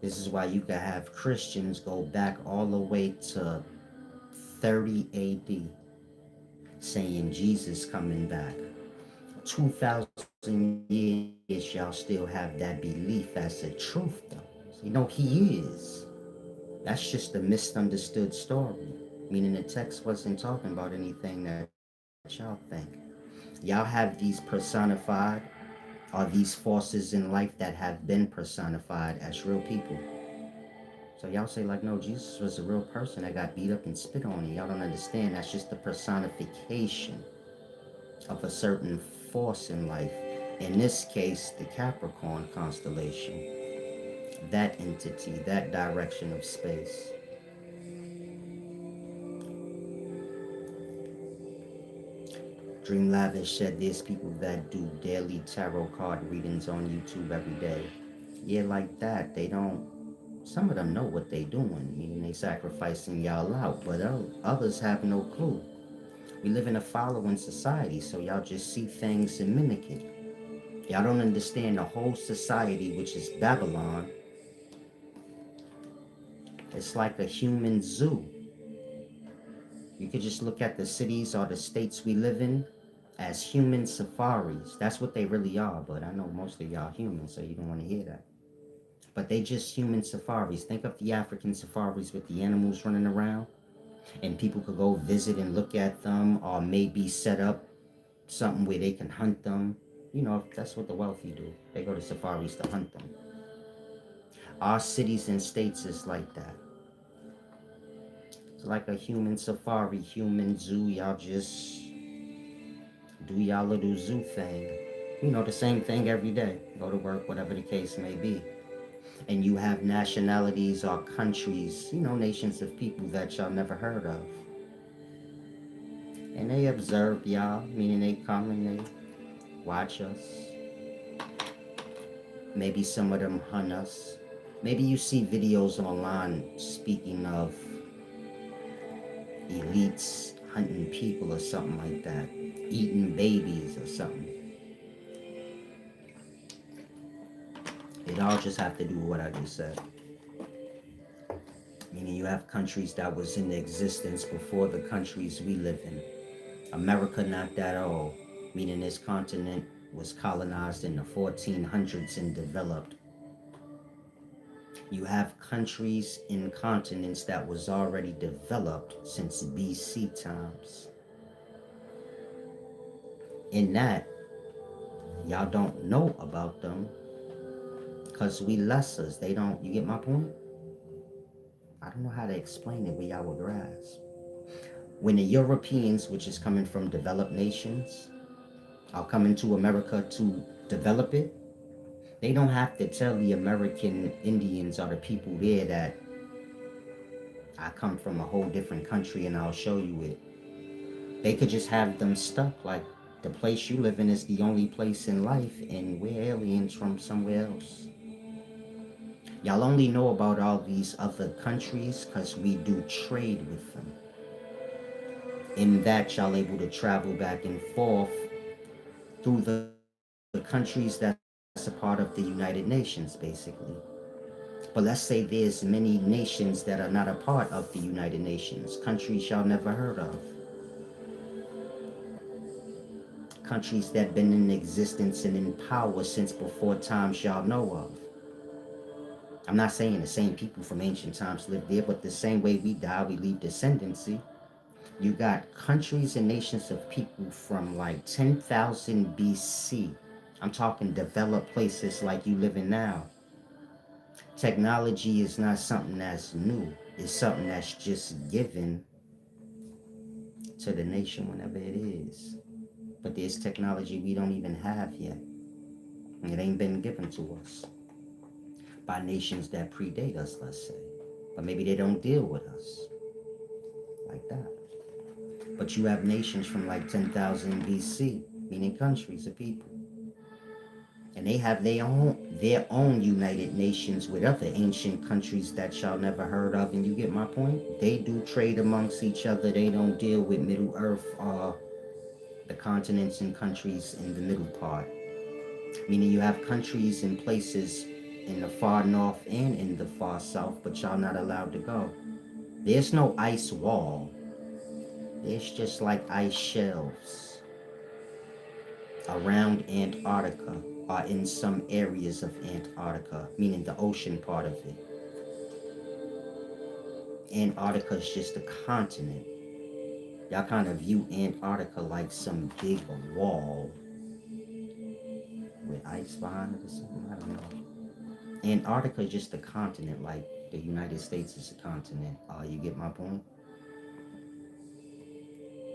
This is why you can have Christians go back all the way to 30 AD saying Jesus coming back. 2,000 years, y'all still have that belief as a truth, though. He is. That's just a misunderstood story. Meaning the text wasn't talking about anything that y'all think. Y'all have these personified, or these forces in life that have been personified as real people. So y'all say like, no, Jesus was a real person that got beat up and spit on, and y'all don't understand. That's just the personification of a certain force in life. In this case, the Capricorn constellation, that entity, that direction of space. Dream Lavish said there's people that do daily tarot card readings on YouTube every day. Yeah, like that. They don't, some of them know what they doing, meaning they sacrificing y'all out, but others have no clue. We live in a following society, so y'all just see things and mimic it. Y'all don't understand the whole society, which is Babylon. It's like a human zoo. You could just look at the cities or the states we live in as human safaris. That's what they really are, but I know most of y'all human, so you don't want to hear that. But they just human safaris. Think of the African safaris with the animals running around, and people could go visit and look at them, or maybe set up something where they can hunt them. That's what the wealthy do. They go to safaris to hunt them. Our cities and states is like that. It's like a human safari, human zoo. Y'all just do y'all little zoo thing. The same thing every day. Go to work, whatever the case may be. And you have nationalities or countries, nations of people that y'all never heard of. And they observe y'all, meaning they come and they watch us. Maybe some of them hunt us. Maybe you see videos online speaking of elites hunting people or something like that, eating babies or something. It all just have to do with what I just said. Meaning you have countries that was in existence before the countries we live in. America not that old, meaning this continent was colonized in the 1400s and developed. You have countries and continents that was already developed since BC times. In that, y'all don't know about them because we lessers. They don't, you get my point? I don't know how to explain it where y'all would grasp. When the Europeans, which is coming from developed nations, are coming to America to develop it, They don't have to tell the American Indians or the people there that I come from a whole different country and I'll show you it. They could just have them stuck like the place you live in is the only place in life and we're aliens from somewhere else. Y'all only know about all these other countries because we do trade with them. In that, y'all able to travel back and forth through the countries that's a part of the United Nations, basically. But let's say there's many nations that are not a part of the United Nations, countries y'all never heard of, countries that been in existence and in power since before times y'all know of. I'm not saying the same people from ancient times lived there, but the same way we die, we leave descendancy. You got countries and nations of people from like 10,000 BC. I'm talking developed places like you live in now. Technology is not something that's new. It's something that's just given to the nation whenever it is. But there's technology we don't even have yet. It ain't been given to us by nations that predate us, let's say. But maybe they don't deal with us like that. But you have nations from like 10,000 BC, meaning countries of people. And they have their own United Nations with other ancient countries that y'all never heard of, and you get my point? They do trade amongst each other. They don't deal with Middle Earth or the continents and countries in the middle part. Meaning you have countries and places in the far north and in the far south, but y'all not allowed to go. There's no ice wall. There's just like ice shelves around Antarctica or in some areas of Antarctica, meaning the ocean part of it. Antarctica is just a continent. Y'all kind of view Antarctica like some big wall with ice behind it or something. I don't know. Antarctica is just a continent, like the United States is a continent. You get my point?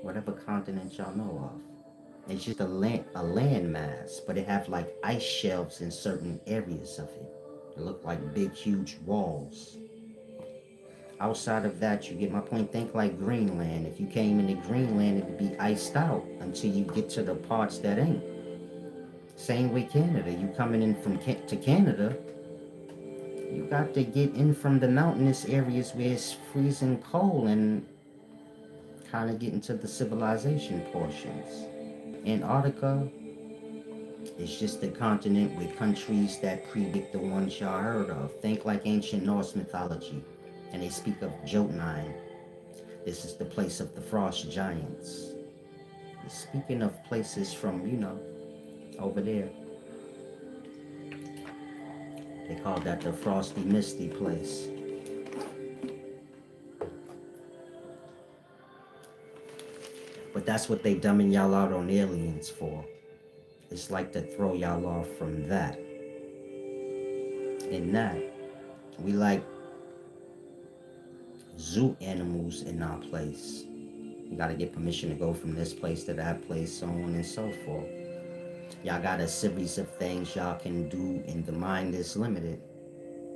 Whatever continent y'all know of. It's just a land mass, but it have like ice shelves in certain areas of it. They look like big, huge walls. Outside of that, you get my point. Think like Greenland. If you came into Greenland, it would be iced out until you get to the parts that ain't. Same way Canada. You coming in from to Canada, you got to get in from the mountainous areas where it's freezing cold and kind of get into the civilization portions. Antarctica is just a continent with countries that predate the ones y'all heard of. Think like ancient Norse mythology, and they speak of Jotunheim. This is the place of the frost giants. Speaking of places from, over there, they call that the frosty misty place. But that's what they dumbing y'all out on aliens for. It's like to throw y'all off from that. In that, we like zoo animals in our place. You gotta get permission to go from this place to that place, so on and so forth. Y'all got a series of things y'all can do, and the mind is limited.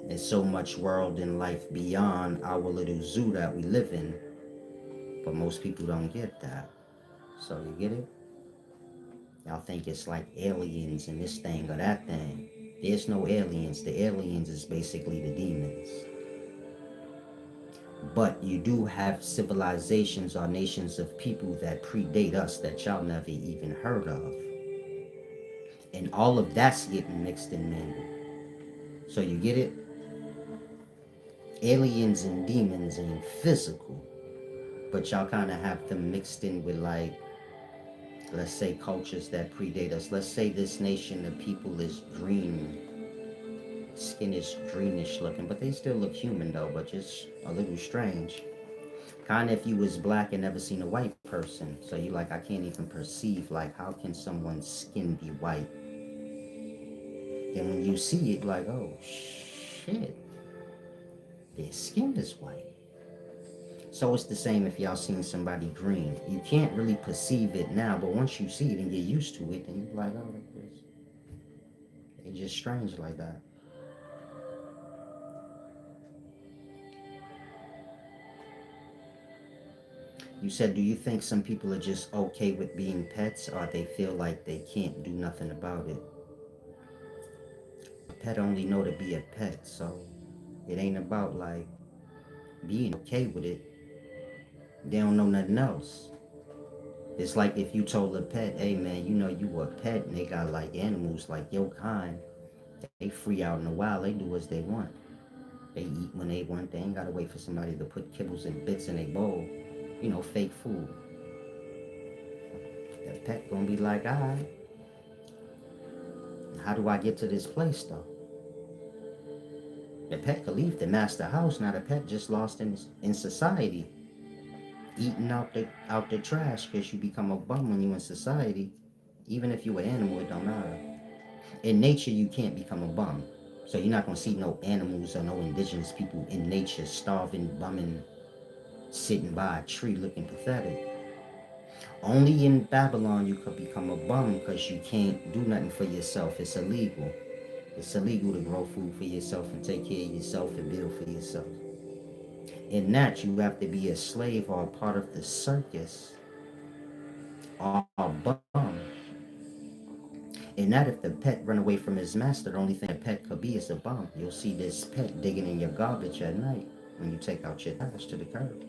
There's so much world and life beyond our little zoo that we live in, but most people don't get that. So you get it? Y'all think it's like aliens and this thing or that thing. There's no aliens. The aliens is basically the demons. But you do have civilizations or nations of people that predate us that y'all never even heard of. And all of that's getting mixed and mingled. So you get it? Aliens and demons ain't physical, but y'all kind of have them mixed in with, like, let's say cultures that predate us. Let's say this nation of people is green. Skin is greenish looking, but they still look human though, but just a little strange. Kind of if you was black and never seen a white person. So you like, I can't even perceive, like, how can someone's skin be white? And when you see it, like, oh shit, their skin is white. So it's the same if y'all seen somebody green. You can't really perceive it now, but once you see it and get used to it, then you're like, oh, It's just strange like that. You said, do you think some people are just okay with being pets, or they feel like they can't do nothing about it? A pet only know to be a pet, so it ain't about like being okay with it. They don't know nothing else. It's like if you told a pet, hey man, you know you a pet, and they got like animals like your kind. They free out in the wild. They do as they want. They eat when they want. They ain't gotta wait for somebody to put kibbles and bits in a bowl. You know, fake food. The pet gonna be like, alright, how do I get to this place though? The pet could leave the master house. Now the pet just lost in society, eating out the trash because you become a bum when you in society. Even if you an animal, it don't matter. In nature, you can't become a bum. So you're not gonna see no animals or no indigenous people in nature starving, bumming, sitting by a tree looking pathetic. Only in Babylon you could become a bum because you can't do nothing for yourself. It's illegal. It's illegal to grow food for yourself and take care of yourself and build for yourself. In that, you have to be a slave or a part of the circus or a bum. In that, if the pet run away from his master, the only thing a pet could be is a bum. You'll see this pet digging in your garbage at night when you take out your trash to the curb.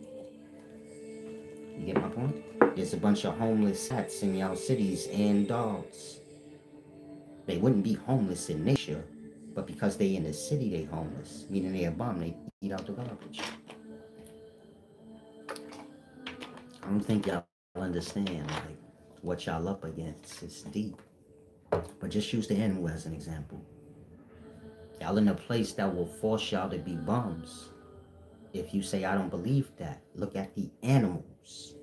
You get my point? There's a bunch of homeless cats in y'all cities and dogs. They wouldn't be homeless in nature, but because they in the city, they homeless. Meaning they a bum, they eat out the garbage. I don't think y'all understand like what y'all up against. It's deep. But just use the animal as an example. Y'all in a place that will force y'all to be bums. If you say I don't believe that, look at the animals.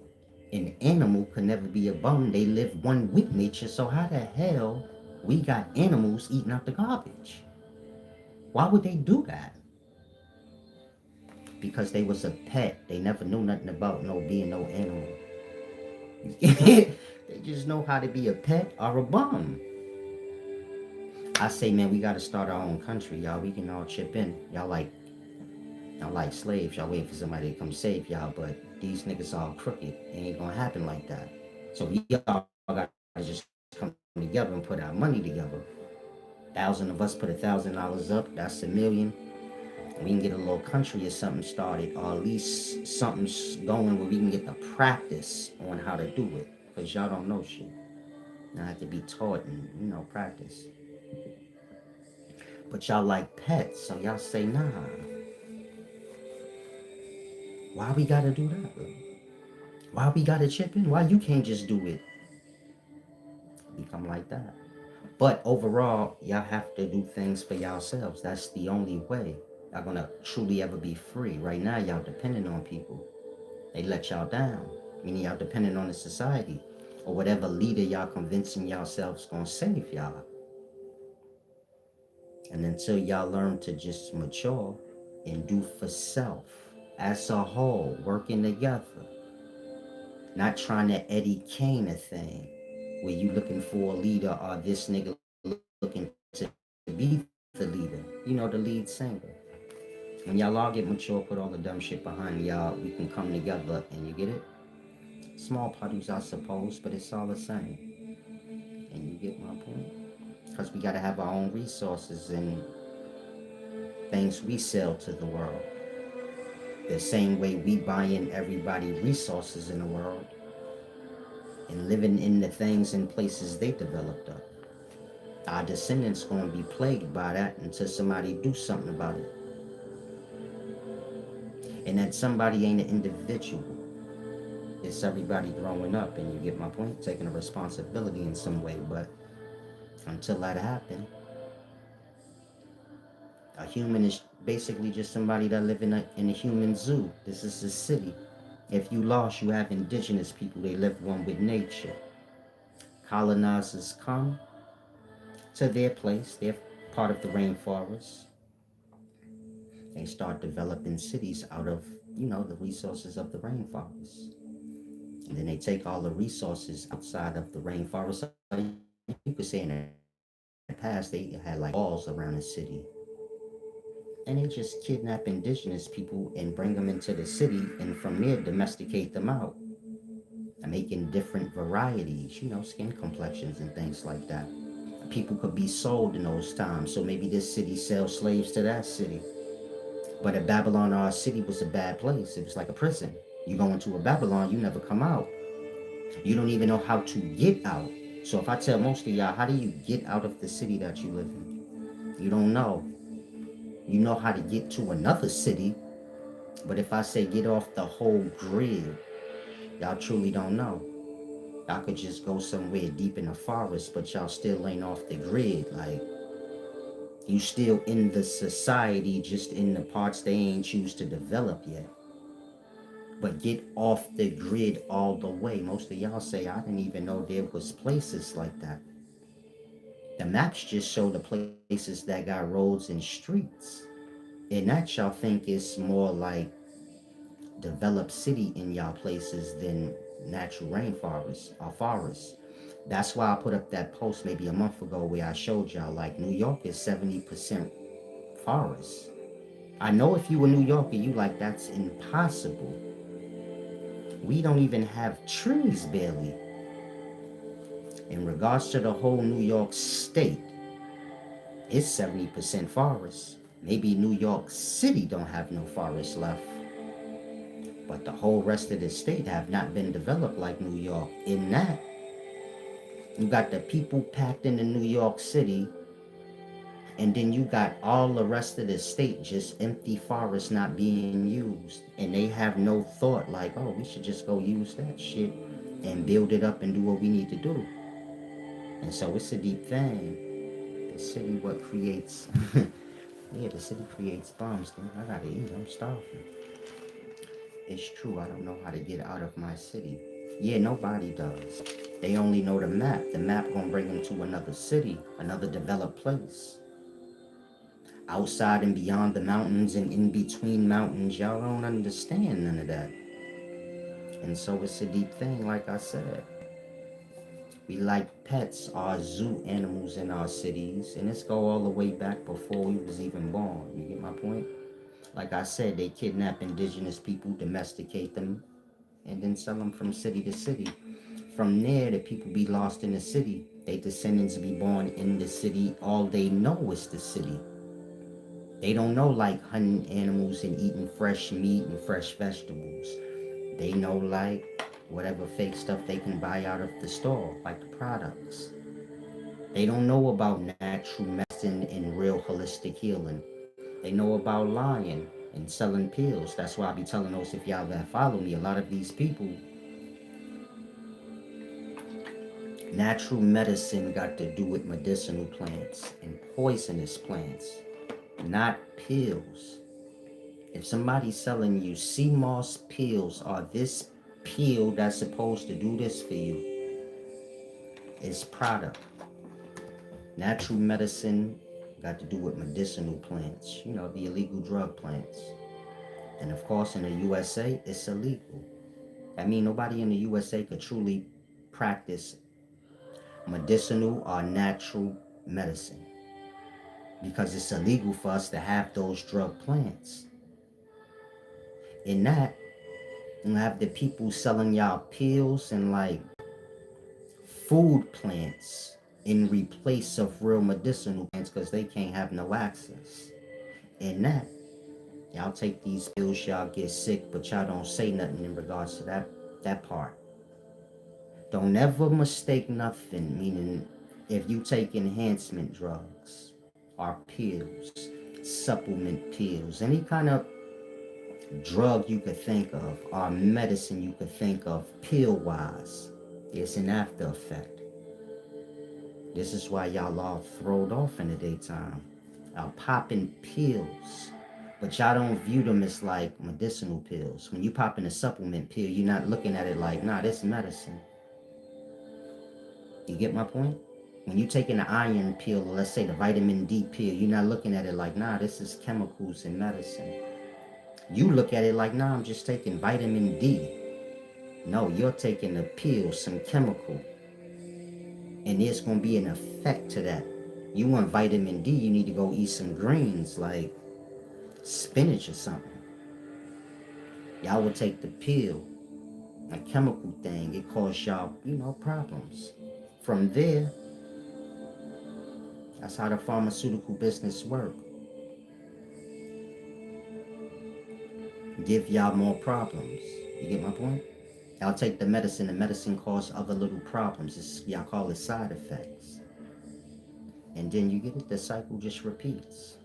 An animal could never be a bum. They live one with nature. So how the hell we got animals eating out the garbage? Why would they do that? Because they was a pet. They never knew nothing about no being no animal. They just know how to be a pet or a bum. I say, man, we gotta start our own country, y'all. We can all chip in. Y'all like slaves. Y'all waiting for somebody to come save y'all, but these niggas all crooked. It ain't gonna happen like that. So we all gotta just come together and put our money together. 1,000 of us put $1,000 up. That's a million. We can get a little country or something started, or at least something's going where we can get the practice on how to do it. Cause y'all don't know shit. Y'all have to be taught and practice. But y'all like pets, so y'all say, nah. Why we gotta do that? Bro? Why we gotta chip in? Why you can't just do it? Become like that. But overall, y'all have to do things for yourselves. That's the only way y'all gonna truly ever be free. Right now, y'all depending on people. They let y'all down. Meaning y'all depending on the society or whatever leader y'all convincing yourselves gonna save y'all. And until y'all learn to just mature and do for self as a whole, working together, not trying to Eddie Kane a thing where you looking for a leader or this nigga looking to be the leader, the lead singer. When y'all all get mature, put all the dumb shit behind y'all, we can come together and you get it? Small parties, I suppose, but it's all the same. And you get my point? Because we got to have our own resources and things we sell to the world. The same way we buy in everybody resources in the world and living in the things and places they developed up. Our descendants gonna be plagued by that until somebody do something about it. And that somebody ain't an individual. It's everybody growing up, and you get my point, taking a responsibility in some way. But until that happens, a human is basically just somebody that live in a human zoo. This is a city. If you lost, you have indigenous people. They live one with nature. Colonizers come to their place. They're part of the rainforest. They start developing cities out of, the resources of the rainforest. And then they take all the resources outside of the rainforest. You could say in the past, past, they had like walls around the city. And they just kidnap indigenous people and bring them into the city, and from there domesticate them out. And making different varieties, skin complexions and things like that. People could be sold in those times. So maybe this city sells slaves to that city. But at Babylon, our city was a bad place. It was like a prison. You go into a Babylon, you never come out. You don't even know how to get out. So if I tell most of y'all, how do you get out of the city that you live in? You don't know. You know how to get to another city, but if I say get off the whole grid, y'all truly don't know. Y'all could just go somewhere deep in the forest, but y'all still ain't off the grid. Like, you still in the society, just in the parts they ain't choose to develop yet. But get off the grid all the way. Most of y'all say, I didn't even know there was places like that. The maps just show the places that got roads and streets. And that y'all think is more like developed city in y'all places than natural rainforests or forests. That's why I put up that post maybe a month ago where I showed y'all like New York is 70% forest. I know if you a New Yorker, you like that's impossible. We don't even have trees barely. In regards to the whole New York state, it's 70% forest. Maybe New York City don't have no forest left, but the whole rest of the state have not been developed like New York. In that, you got the people packed into New York City, and then you got all the rest of the state just empty forests not being used. And they have no thought like, oh, we should just go use that shit and build it up and do what we need to do. And so it's a deep thing. The city what creates yeah, the city creates bombs. Then I gotta eat, I'm starving. It's true, I don't know how to get out of my city. Yeah, nobody does. They only know the map. The map gonna bring them to another city, another developed place. Outside and beyond the mountains and in between mountains, y'all don't understand none of that. And so it's a deep thing, like I said. We like pets, our zoo animals in our cities, and this go all the way back before we was even born. You get my point? Like I said, they kidnap indigenous people, domesticate them, and then sell them from city to city. From there, the people be lost in the city. They descendants be born in the city. All they know is the city. They don't know like hunting animals and eating fresh meat and fresh vegetables. They know like whatever fake stuff they can buy out of the store, like the products. They don't know about natural medicine and real holistic healing. They know about lying and selling pills. That's why I be telling those if y'all that follow me, a lot of these people, natural medicine got to do with medicinal plants and poisonous plants, not pills. If somebody's selling you sea moss pills or this pill that's supposed to do this for you, it's product. Natural medicine got to do with medicinal plants, the illegal drug plants. And of course, in the USA, it's illegal. I mean, nobody in the USA could truly practice medicinal or natural medicine because it's illegal for us to have those drug plants. In that, you have the people selling y'all pills and like food plants in replace of real medicinal plants because they can't have no access. In that, y'all take these pills, y'all get sick, but y'all don't say nothing in regards to that part. Don't ever mistake nothing, meaning if you take enhancement drugs or pills, supplement pills, any kind of drug you could think of or medicine you could think of pill-wise, it's an after effect. This is why y'all all throwed off in the daytime. Y'all popping pills, but y'all don't view them as like medicinal pills. When you pop in a supplement pill, you're not looking at it like, nah, this is medicine. You get my point? When you taking the iron pill, or let's say the vitamin D pill, you're not looking at it like, nah, this is chemicals in medicine. You look at it like, nah, I'm just taking vitamin D. No, you're taking a pill, some chemical, and there's going to be an effect to that. You want vitamin D, you need to go eat some greens like spinach or something. Y'all would take the pill, a chemical thing. It causes y'all, problems. From there, that's how the pharmaceutical business work. Give y'all more problems. You get my point? Y'all take the medicine causes other little problems. Y'all call it side effects. And then you get it, the cycle just repeats.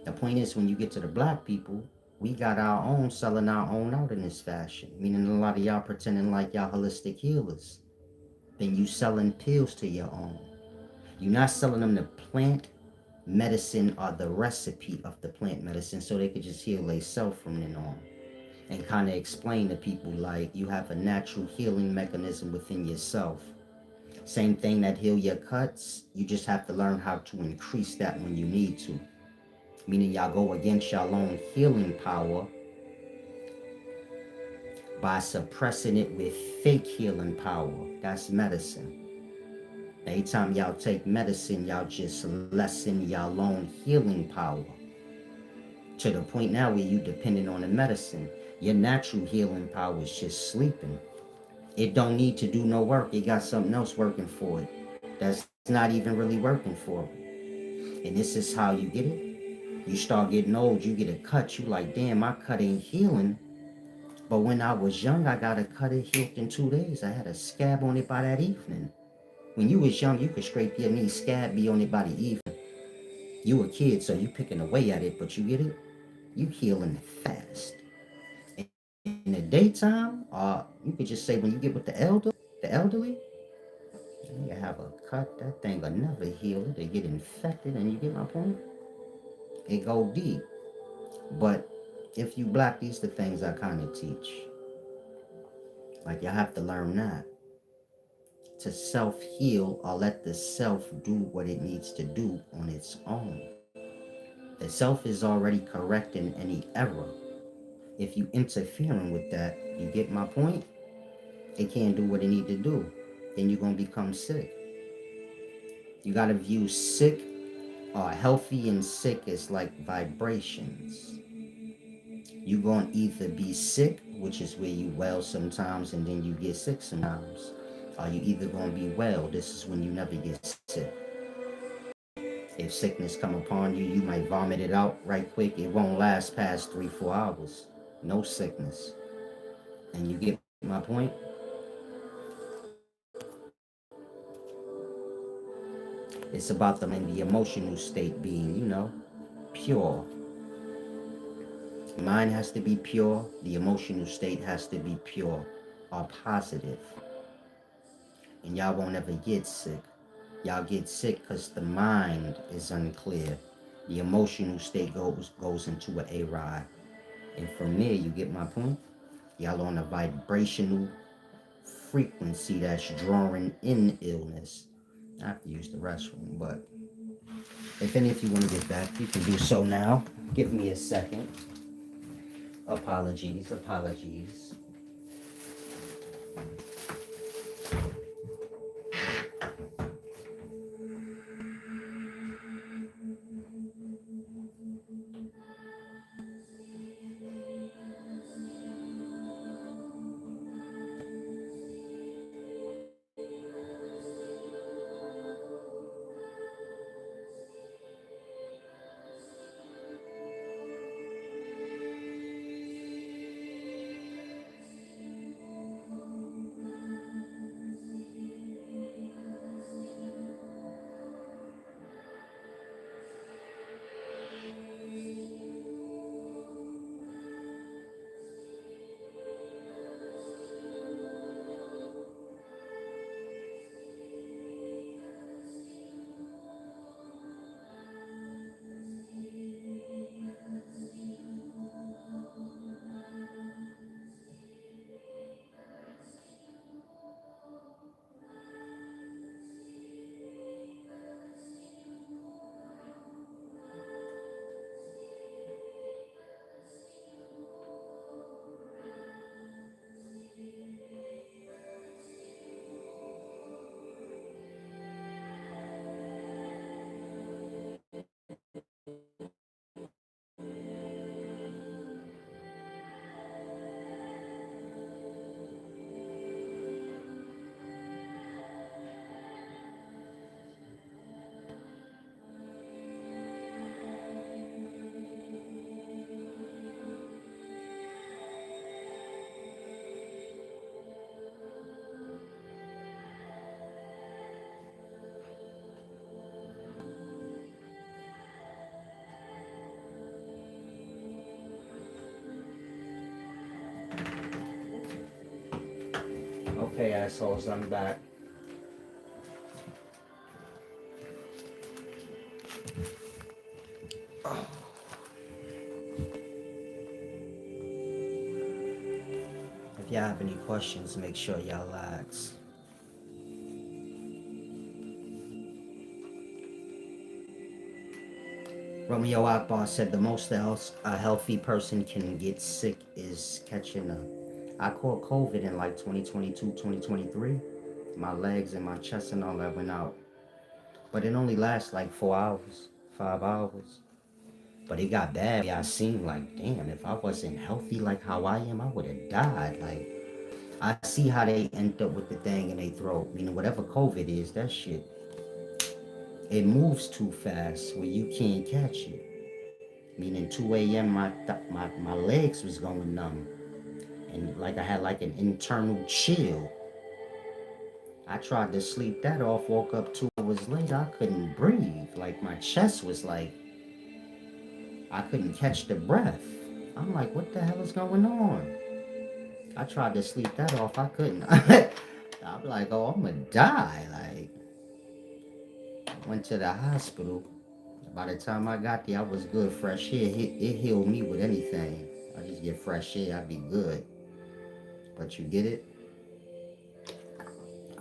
The point is, when you get to the black people, we got our own selling our own out in this fashion. Meaning a lot of y'all pretending like y'all holistic healers. Then you selling pills to your own. You're not selling them the plant medicine or the recipe of the plant medicine so they could just heal themselves from then on. And kind of explain to people like you have a natural healing mechanism within yourself. Same thing that heal your cuts, you just have to learn how to increase that when you need to. Meaning y'all go against your own healing power by suppressing it with fake healing power. That's medicine. Anytime y'all take medicine, y'all just lessen y'all own healing power. To the point now where you dependent on the medicine. Your natural healing power is just sleeping. It don't need to do no work. It got something else working for it. That's not even really working for it. And this is how you get it. You start getting old, you get a cut, you like, damn, my cut ain't healing. But when I was young, I got a cut, it healed in 2 days. I had a scab on it by that evening. When you was young, you could scrape your knee, scab be on it by the evening. You a kid, so you picking away at it, but you get it? You healing fast. In the daytime, you could just say when you get with the elderly, you have a cut, that thing will never heal it. They get infected, and you get my point? It go deep. But if you black, these the things I kind of teach. Like you have to learn that. To self-heal or let the self do what it needs to do on its own. The self is already correcting any error. If you interfering with that, you get my point? It can't do what it need to do. Then you're going to become sick. You got to view sick or healthy and sick as like vibrations. You're going to either be sick, which is where you well sometimes and then you get sick sometimes. Or you either going to be well. This is when you never get sick. If sickness come upon you, you might vomit it out right quick. It won't last past 3-4 hours. No sickness. And you get my point? It's about the emotional state being, pure. Mind has to be pure. The emotional state has to be pure or positive. And y'all won't ever get sick. Y'all get sick because the mind is unclear. The emotional state goes into an A-ride. And from there, you get my point? Y'all on a vibrational frequency that's drawing in illness. I have to use the restroom, but if any of you want to get back, you can do so now. Give me a second. Apologies. Okay, assholes, I'm back. If y'all have any questions, make sure y'all ask. Romeo Akbar said the most else a healthy person can get sick is catching a. I caught COVID in like 2022, 2023. My legs and my chest and all that went out. But it only lasts like 4 hours, 5 hours. But it got bad. I seen like, damn, if I wasn't healthy like how I am, I would have died. Like, I see how they end up with the thing in their throat. Meaning, whatever COVID is, that shit, it moves too fast where you can't catch it. Meaning, 2 a.m., my legs was going numb. And like I had like an internal chill. I tried to sleep that off, woke up 2 hours later, I couldn't breathe. Like, my chest was like, I couldn't catch the breath. I'm like, what the hell is going on? I tried to sleep that off. I couldn't. I'm like, oh, I'm gonna die. Like, I went to the hospital. By the time I got there, I was good. Fresh air, it healed me with anything. I just get fresh air, I'd be good. But you get it?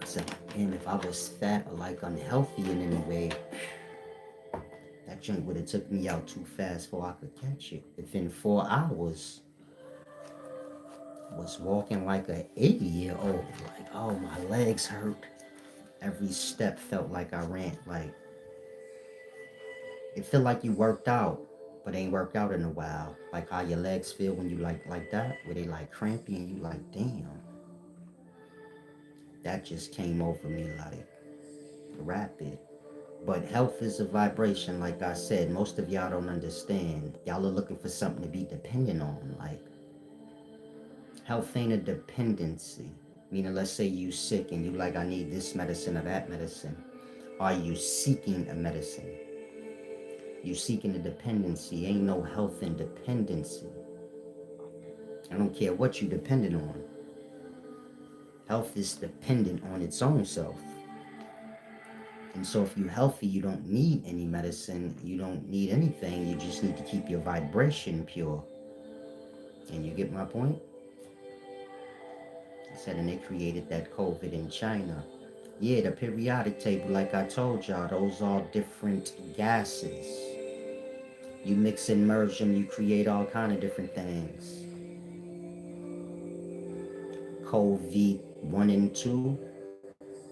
I said, man, if I was fat or like unhealthy in any way, that joint would have took me out too fast before I could catch it. Within 4 hours, was walking like an 80-year-old. Like, oh, my legs hurt. Every step felt like I ran. Like, it felt like you worked out, but ain't worked out in a while. Like how your legs feel when you like that, where they like crampy and you like, damn. That just came over me like rapid. But health is a vibration, like I said. Most of y'all don't understand. Y'all are looking for something to be dependent on. Like, health ain't a dependency. Meaning, let's say you sick and you like, I need this medicine or that medicine. Are you seeking a medicine? You seeking a dependency. Ain't no health in dependency. I don't care what you dependent on. Health is dependent on its own self. And so if you're healthy, you don't need any medicine. You don't need anything. You just need to keep your vibration pure. And you get my point? I said, and they created that COVID in China. Yeah, the periodic table, like I told y'all, those are different gases. You mix and merge them, you create all kind of different things. COVID 1 and 2,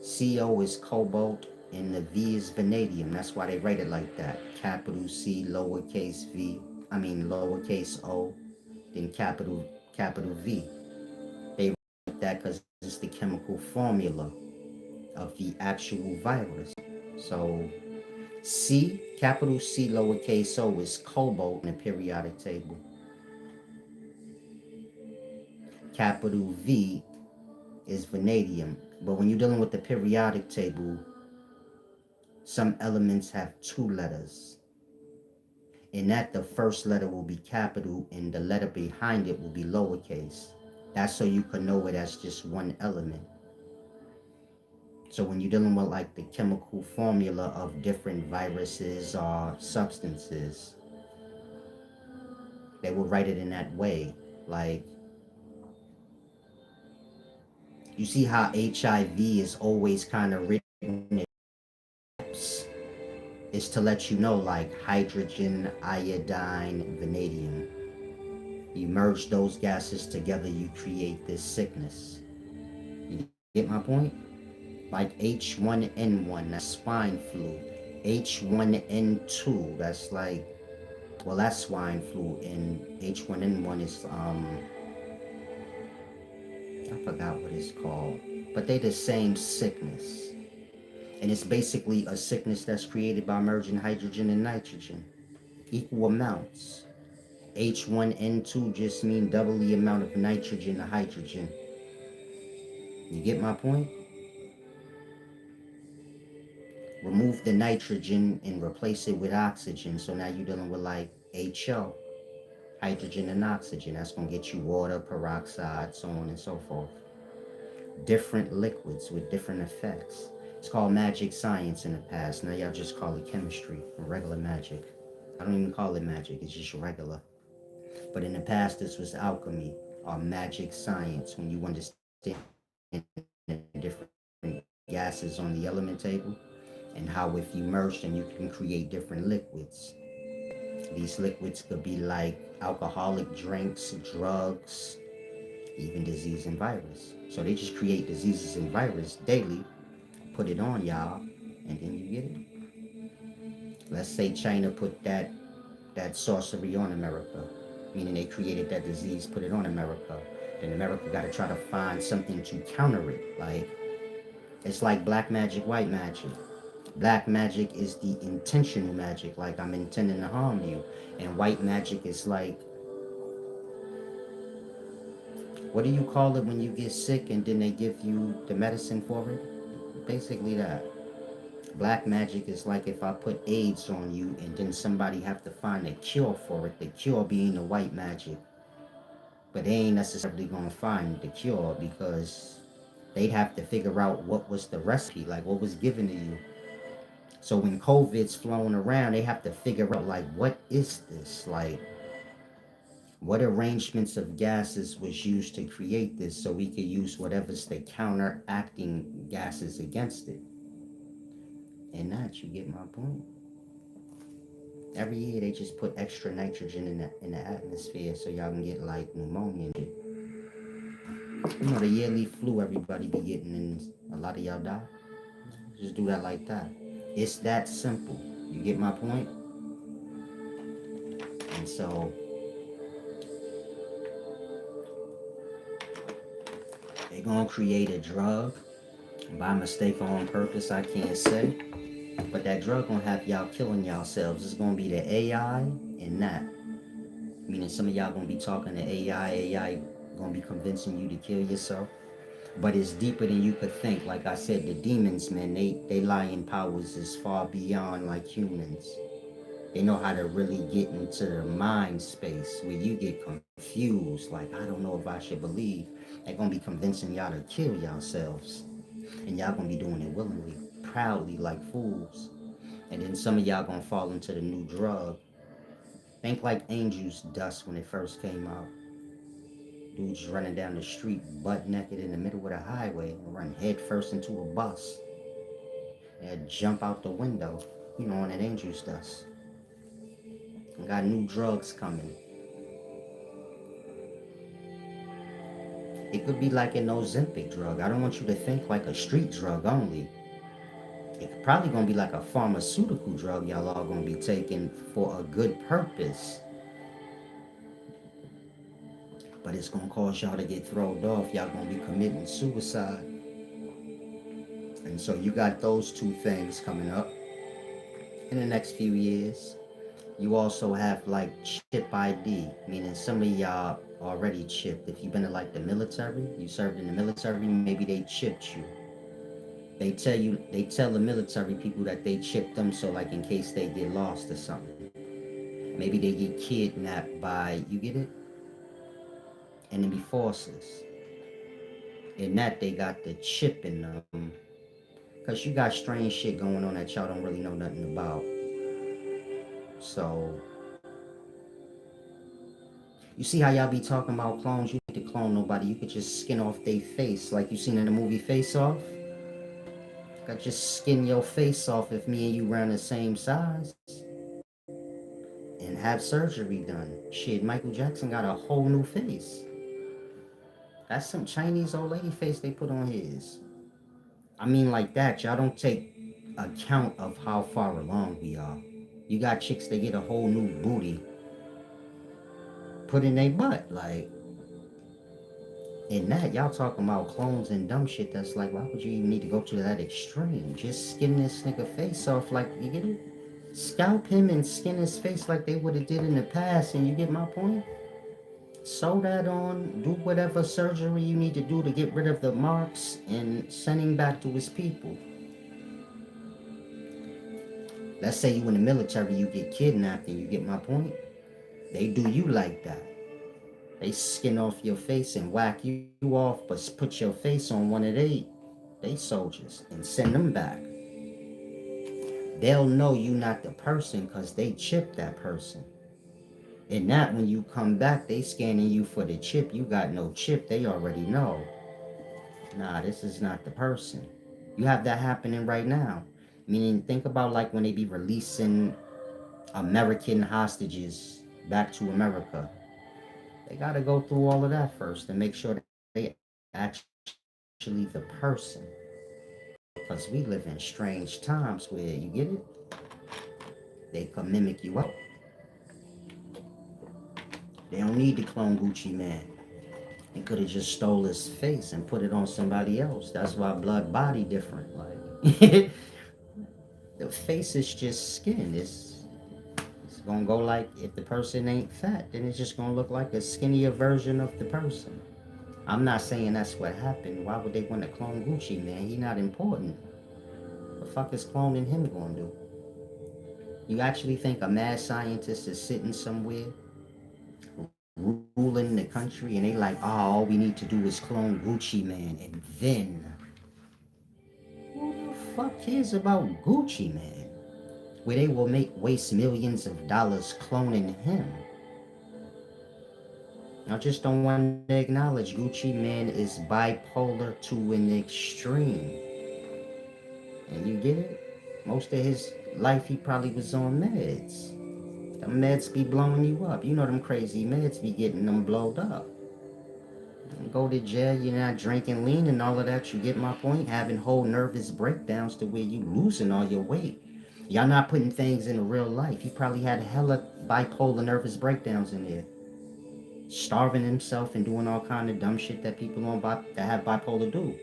CO is cobalt, and the V is vanadium. That's why they write it like that. Capital C, lowercase v, lowercase o, then capital V. They write that because it's the chemical formula of the actual virus. So C, capital C, lowercase o is cobalt in the periodic table. Capital V is vanadium. But when you're dealing with the periodic table, some elements have two letters. In that, the first letter will be capital and the letter behind it will be lowercase. That's so you can know it as just one element. So when you're dealing with like the chemical formula of different viruses or substances, they will write it in that way. Like, you see how HIV is always kind of written in caps? It's to let you know, like, hydrogen, iodine, vanadium. You merge those gases together, you create this sickness. You get my point? Like H1N1, that's swine flu. H1N2, that's like, well, that's swine flu. And H1N1 is, I forgot what it's called. But they the same sickness. And it's basically a sickness that's created by merging hydrogen and nitrogen. Equal amounts. H1N2 just mean double the amount of nitrogen to hydrogen. You get my point? Remove the nitrogen and replace it with oxygen. So now you're dealing with like HO, hydrogen and oxygen. That's going to get you water, peroxide, so on and so forth. different liquids with different effects. It's called magic science in the past. Now y'all just call it chemistry or regular magic. I don't even call it magic, it's just regular. But in the past, this was alchemy or magic science when you understand the different gases on the element table and how if you merge them, you can create different liquids. These liquids could be like alcoholic drinks, drugs, even disease and virus. So they just create diseases and virus daily, put it on y'all, and then you get it. Let's say China put that sorcery on America, meaning they created that disease, put it on America. Then America got to try to find something to counter it. Like it's like black magic, white magic. Black magic is the intentional magic, like I'm intending to harm you, and white magic is like, what do you call it when you get sick and then they give you the medicine for it? Basically that. Black magic is like if I put AIDS on you and then somebody have to find a cure for it, the cure being the white magic. But they ain't necessarily gonna find the cure because they'd have to figure out what was the recipe, like what was given to you. So when COVID's flowing around, they have to figure out like what is this? Like what arrangements of gases was used to create this so we could use whatever's the counteracting gases against it. And that you get my point. Every year they just put extra nitrogen in the atmosphere so y'all can get like pneumonia and shit. You know the yearly flu everybody be getting and a lot of y'all die. Just do that like that. It's that simple. You get my point? And so they gonna create a drug by mistake or on purpose, I can't say. But that drug gonna have y'all killing yourselves. It's gonna be the AI and that. Meaning some of y'all gonna be talking to AI gonna be convincing you to kill yourself. But it's deeper than you could think. Like I said, the demons, man, they lying powers is far beyond like humans. They know how to really get into the mind space where you get confused. Like, I don't know if I should believe. They're gonna be convincing y'all to kill yourselves. And y'all gonna be doing it willingly, proudly, like fools. And then some of y'all gonna fall into the new drug. Think like Angel's Dust when it first came out. Dudes running down the street butt naked in the middle of the highway and run head first into a bus and jump out the window, you know, on that Angel's Dust. And got new drugs coming. It could be like an Ozempic drug. I don't want you to think like a street drug only. It's probably gonna be like a pharmaceutical drug y'all all gonna be taking for a good purpose. But it's gonna cause y'all to get thrown off. Y'all gonna be committing suicide. And so you got those two things coming up in the next few years. You also have like chip ID, meaning some of y'all already chipped. If you've been in like the military, you served in the military, maybe they chipped you. They tell the military people that they chipped them so like in case they get lost or something. Maybe they get kidnapped by, you get it? Enemy forces. In that they got the chip in them. Cause you got strange shit going on that y'all don't really know nothing about. So you see how y'all be talking about clones? You need to clone nobody. You could just skin off their face like you seen in the movie Face Off. I could just skin your face off if me and you around the same size and have surgery done. Shit, Michael Jackson got a whole new face. That's some Chinese old lady face they put on his. I mean like that. Y'all don't take account of how far along we are. You got chicks that get a whole new booty put in their butt. Like, in that, y'all talking about clones and dumb shit that's like, why would you even need to go to that extreme? Just skin this nigga face off like, you get it? Scalp him and skin his face like they would have did in the past, and you get my point? Sew that on, do whatever surgery you need to do to get rid of the marks, and send him back to his people. Let's say you in the military, you get kidnapped, and you get my point? They do you like that. They skin off your face and whack you off, but put your face on one of they soldiers and send them back. They'll know you not the person because they chip that person. And not when you come back, they scanning you for the chip. You got no chip. They already know. Nah, this is not the person. You have that happening right now. Meaning, think about like when they be releasing American hostages back to America. They got to go through all of that first and make sure they actually the person. Because we live in strange times where, you get it? They can mimic you out. They don't need to clone Gucci Man. They could have just stole his face and put it on somebody else. That's why blood body different. Like the face is just skin. It's gonna go like if the person ain't fat, then it's just gonna look like a skinnier version of the person. I'm not saying that's what happened. Why would they want to clone Gucci Man? He not important. The fuck is cloning him gonna do? You actually think a mad scientist is sitting somewhere ruling the country and they like, oh, all we need to do is clone Gucci Man and then who the fuck cares about Gucci Man? Where they will make waste millions of dollars cloning him. I just don't want to acknowledge Gucci Man is bipolar to an extreme. And you get it? Most of his life he probably was on meds. Them meds be blowing you up. You know them crazy meds be getting them blowed up. Go to jail, you're not drinking lean and all of that. You get my point? Having whole nervous breakdowns to where you losing all your weight. Y'all not putting things into real life. He probably had hella bipolar nervous breakdowns in there. Starving himself and doing all kind of dumb shit that people that have bipolar do.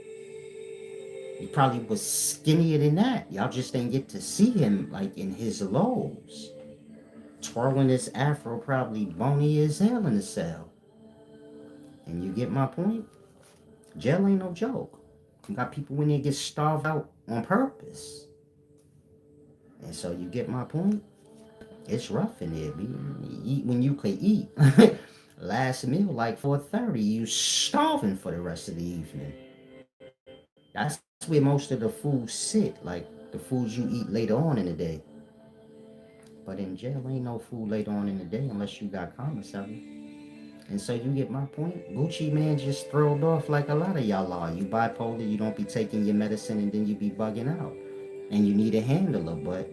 He probably was skinnier than that. Y'all just didn't get to see him like in his lows. Twirling his afro, probably bony as hell in the cell. And you get my point? Jail ain't no joke. You got people in there get starved out on purpose. And so you get my point? It's rough in there, man. You eat when you can eat. Last meal like 4:30, you starving for the rest of the evening. That's where most of the food sit, like the foods you eat later on in the day. But in jail ain't no food later on in the day unless you got commissary. And so you get my point. Gucci Man just thrilled off like a lot of y'all are. You bipolar, you don't be taking your medicine, and then you be bugging out. And you need a handler, but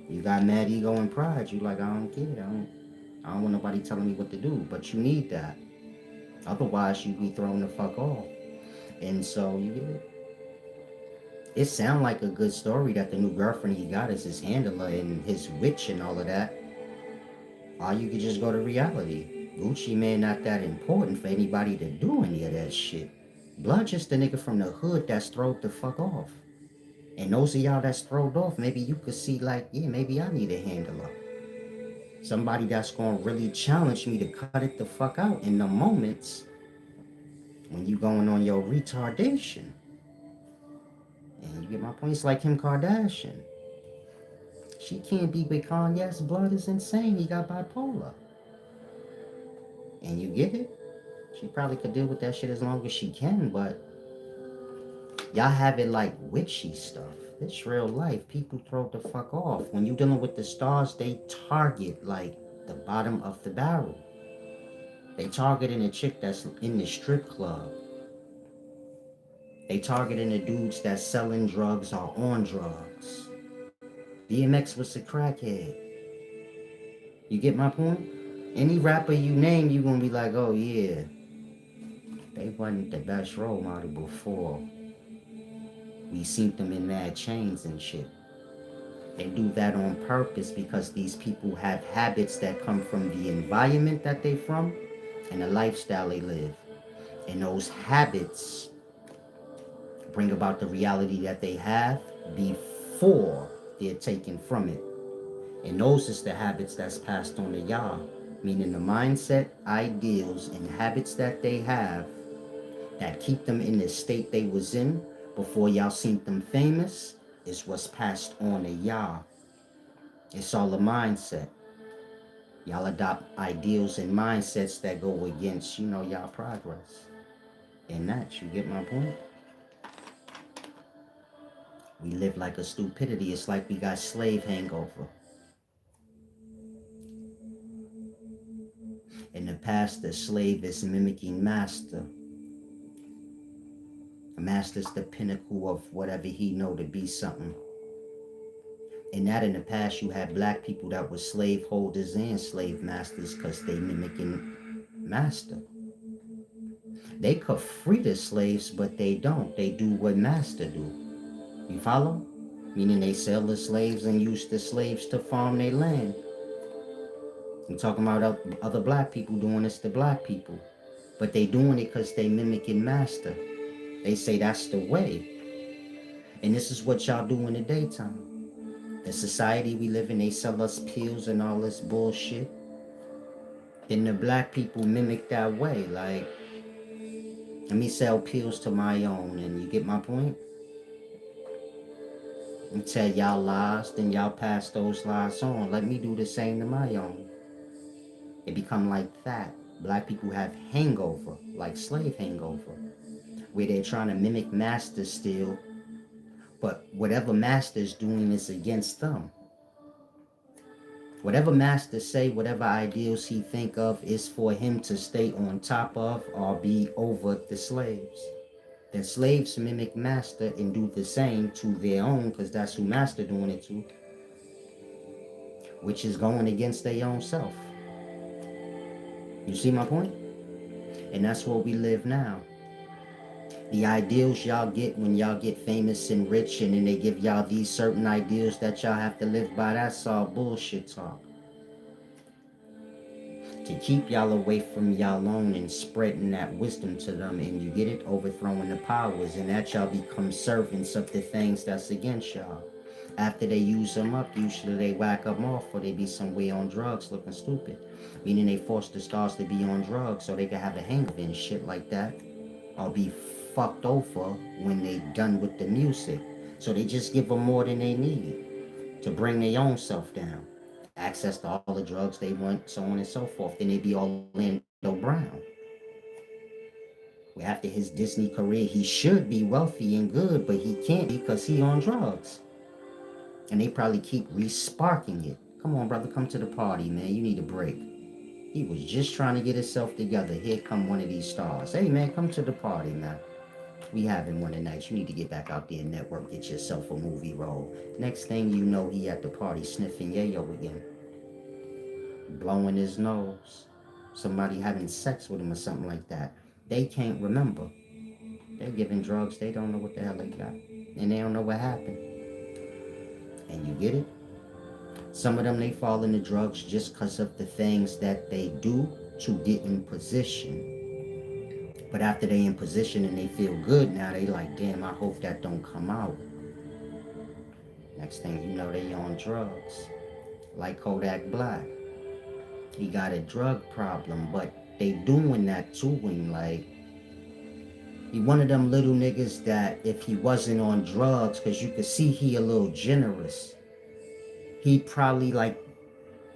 you got mad ego and pride. You like, I don't care. I don't want nobody telling me what to do. But you need that. Otherwise, you be thrown the fuck off. And so you get it. It sound like a good story that the new girlfriend he got is his handler and his witch and all of that. Or you could just go to reality. Gucci Man not that important for anybody to do any of that shit. Blood just a nigga from the hood that's throwed the fuck off. And those of y'all that's throwed off, maybe you could see like, yeah, maybe I need a handler. Somebody that's gonna really challenge me to cut it the fuck out in the moments when you going on your retardation. And you get my point? It's like Kim Kardashian. She can't be with Kanye's blood is insane. He got bipolar. And you get it? She probably could deal with that shit as long as she can, but y'all have it like witchy stuff. It's real life. People throw the fuck off. When you dealing with the stars, they target like the bottom of the barrel. They targeting a chick that's in the strip club. They targeting the dudes that's selling drugs or on drugs. DMX was a crackhead. You get my point? Any rapper you name, you gonna be like, oh yeah, they wasn't the best role model before. We seen them in mad chains and shit. They do that on purpose because these people have habits that come from the environment that they from and the lifestyle they live. And those habits bring about the reality that they have before they're taken from it. And those is the habits that's passed on to y'all. Meaning the mindset, ideals, and habits that they have that keep them in the state they was in before y'all seen them famous is what's passed on to y'all. It's all a mindset. Y'all adopt ideals and mindsets that go against, y'all progress. And that, you get my point? We live like a stupidity. It's like we got slave hangover. In the past, the slave is mimicking master. A master's the pinnacle of whatever he know to be something. And that in the past, you had black people that were slave holders and slave masters because they mimicking master. They could free the slaves, but they don't. They do what master do. You follow? Meaning they sell the slaves and use the slaves to farm their land. I'm talking about other black people doing this to black people. But they doing it because they mimicking master. They say that's the way. And this is what y'all do in the daytime. The society we live in, they sell us pills and all this bullshit. Then the black people mimic that way. Like, let me sell pills to my own. And you get my point? And tell y'all lies, then y'all pass those lies on. Let me do the same to my own. It become like that. Black people have hangover, like slave hangover, where they're trying to mimic master still, but whatever master's doing is against them. Whatever master say, whatever ideals he think of is for him to stay on top of or be over the slaves. The slaves mimic master and do the same to their own because that's who master doing it to, which is going against their own self. You see my point? And that's where we live now. The ideals y'all get when y'all get famous and rich and then they give y'all these certain ideals that y'all have to live by, that's all bullshit talk. To keep y'all away from y'all own and spreading that wisdom to them, and you get it, overthrowing the powers, and that y'all become servants of the things that's against y'all. After they use them up, usually they whack them off or they be somewhere on drugs looking stupid. Meaning they force the stars to be on drugs so they can have a hangover and shit like that. Or be fucked over when they done with the music. So they just give them more than they need to bring their own self down. Access to all the drugs they want, so on and so forth. Then they be Orlando Brown. Where after his Disney career, he should be wealthy and good, but he can't because he on drugs. And they probably keep re-sparking it. Come on, brother, come to the party, man. You need a break. He was just trying to get himself together. Here come one of these stars. Hey, man, come to the party, man. We having one tonight. You need to get back out there and network, get yourself a movie role. Next thing you know, he at the party sniffing yayo again. Blowing his nose. Somebody having sex with him or something like that. They can't remember. They're giving drugs. They don't know what the hell they got. And they don't know what happened. And you get it? Some of them, they fall into drugs just because of the things that they do to get in position. But after they in position and they feel good, now they like, damn, I hope that don't come out. Next thing you know, they on drugs. Like Kodak Black. He got a drug problem, but they doing that to him. Like, he one of them little niggas that if he wasn't on drugs, because you could see he a little generous, he'd probably like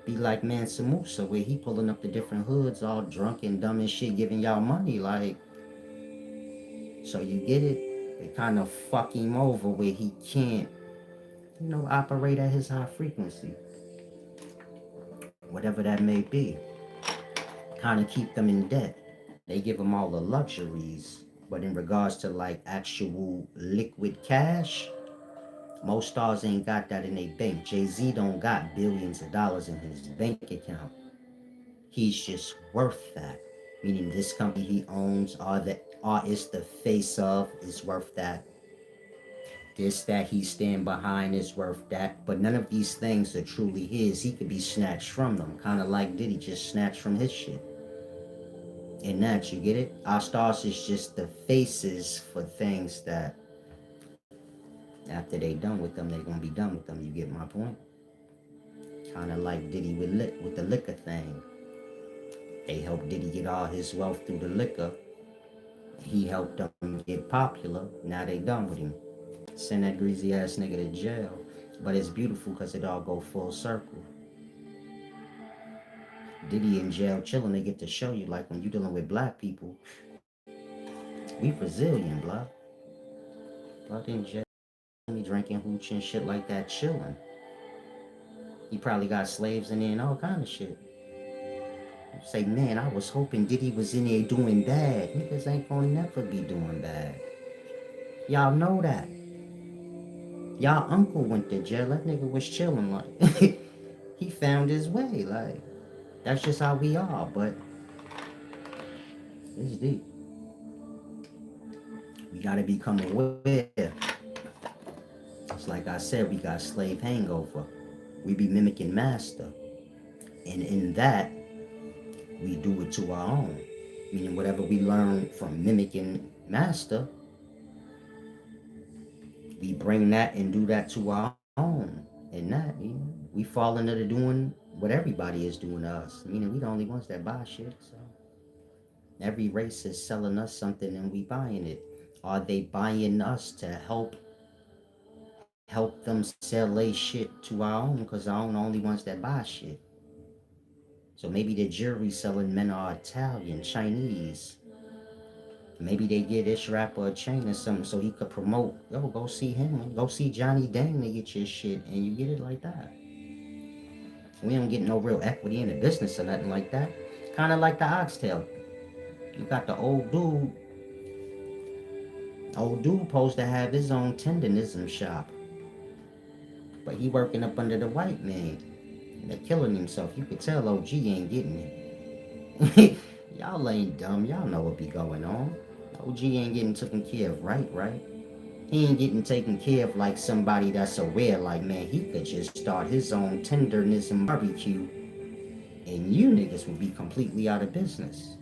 be like Mansa Musa, where he pulling up the different hoods all drunk and dumb and shit, giving y'all money. Like, so you get it? They kind of fuck him over where he can't, operate at his high frequency. Whatever that may be. Kind of keep them in debt. They give them all the luxuries. But in regards to like actual liquid cash, most stars ain't got that in their bank. Jay-Z don't got billions of dollars in his bank account. He's just worth that. Meaning this company he owns or is the face of is worth that. This that he stand behind is worth that. But none of these things are truly his. He could be snatched from them. Kind of like Diddy just snatched from his shit. And that, you get it? Our stars is just the faces for things that after they done with them, they gonna be done with them. You get my point? Kind of like Diddy with the liquor thing. They helped Diddy get all his wealth through the liquor. He helped them get popular. Now they done with him. Send that greasy ass nigga to jail. But it's beautiful because it all go full circle. Diddy in jail chilling, they get to show you, like, when you dealing with black people, we Brazilian, blood. Blood in jail, me drinking hooch and shit like that, chilling. He probably got slaves in there and all kind of shit. You say, man, I was hoping Diddy was in there doing bad. Niggas ain't gonna never be doing bad. Y'all know that. Y'all uncle went to jail. That nigga was chilling like he found his way. Like, that's just how we are. But it's deep. We gotta become aware. It's like I said, we got slave hangover. We be mimicking master. And in that, we do it to our own. Meaning whatever we learn from mimicking master, we bring that and do that to our own. And that, we fall into the doing what everybody is doing to us. Meaning we the only ones that buy shit. So every race is selling us something and we buying it. Are they buying us to help them sell their shit to our own? Because our own the only ones that buy shit. So maybe the jewelry selling men are Italian, Chinese. Maybe they get this rapper a chain or something so he could promote. Yo, go see him. Go see Johnny Dang to get your shit. And you get it like that. We don't get no real equity in the business or nothing like that. Kind of like the oxtail. You got the old dude. Old dude supposed to have his own tendonism shop. But he working up under the white man. And they're killing himself. You could tell OG ain't getting it. Y'all ain't dumb. Y'all know what be going on. OG ain't getting taken care of, right? He ain't getting taken care of like somebody that's aware, like, man, he could just start his own tenderness and barbecue, and you niggas would be completely out of business.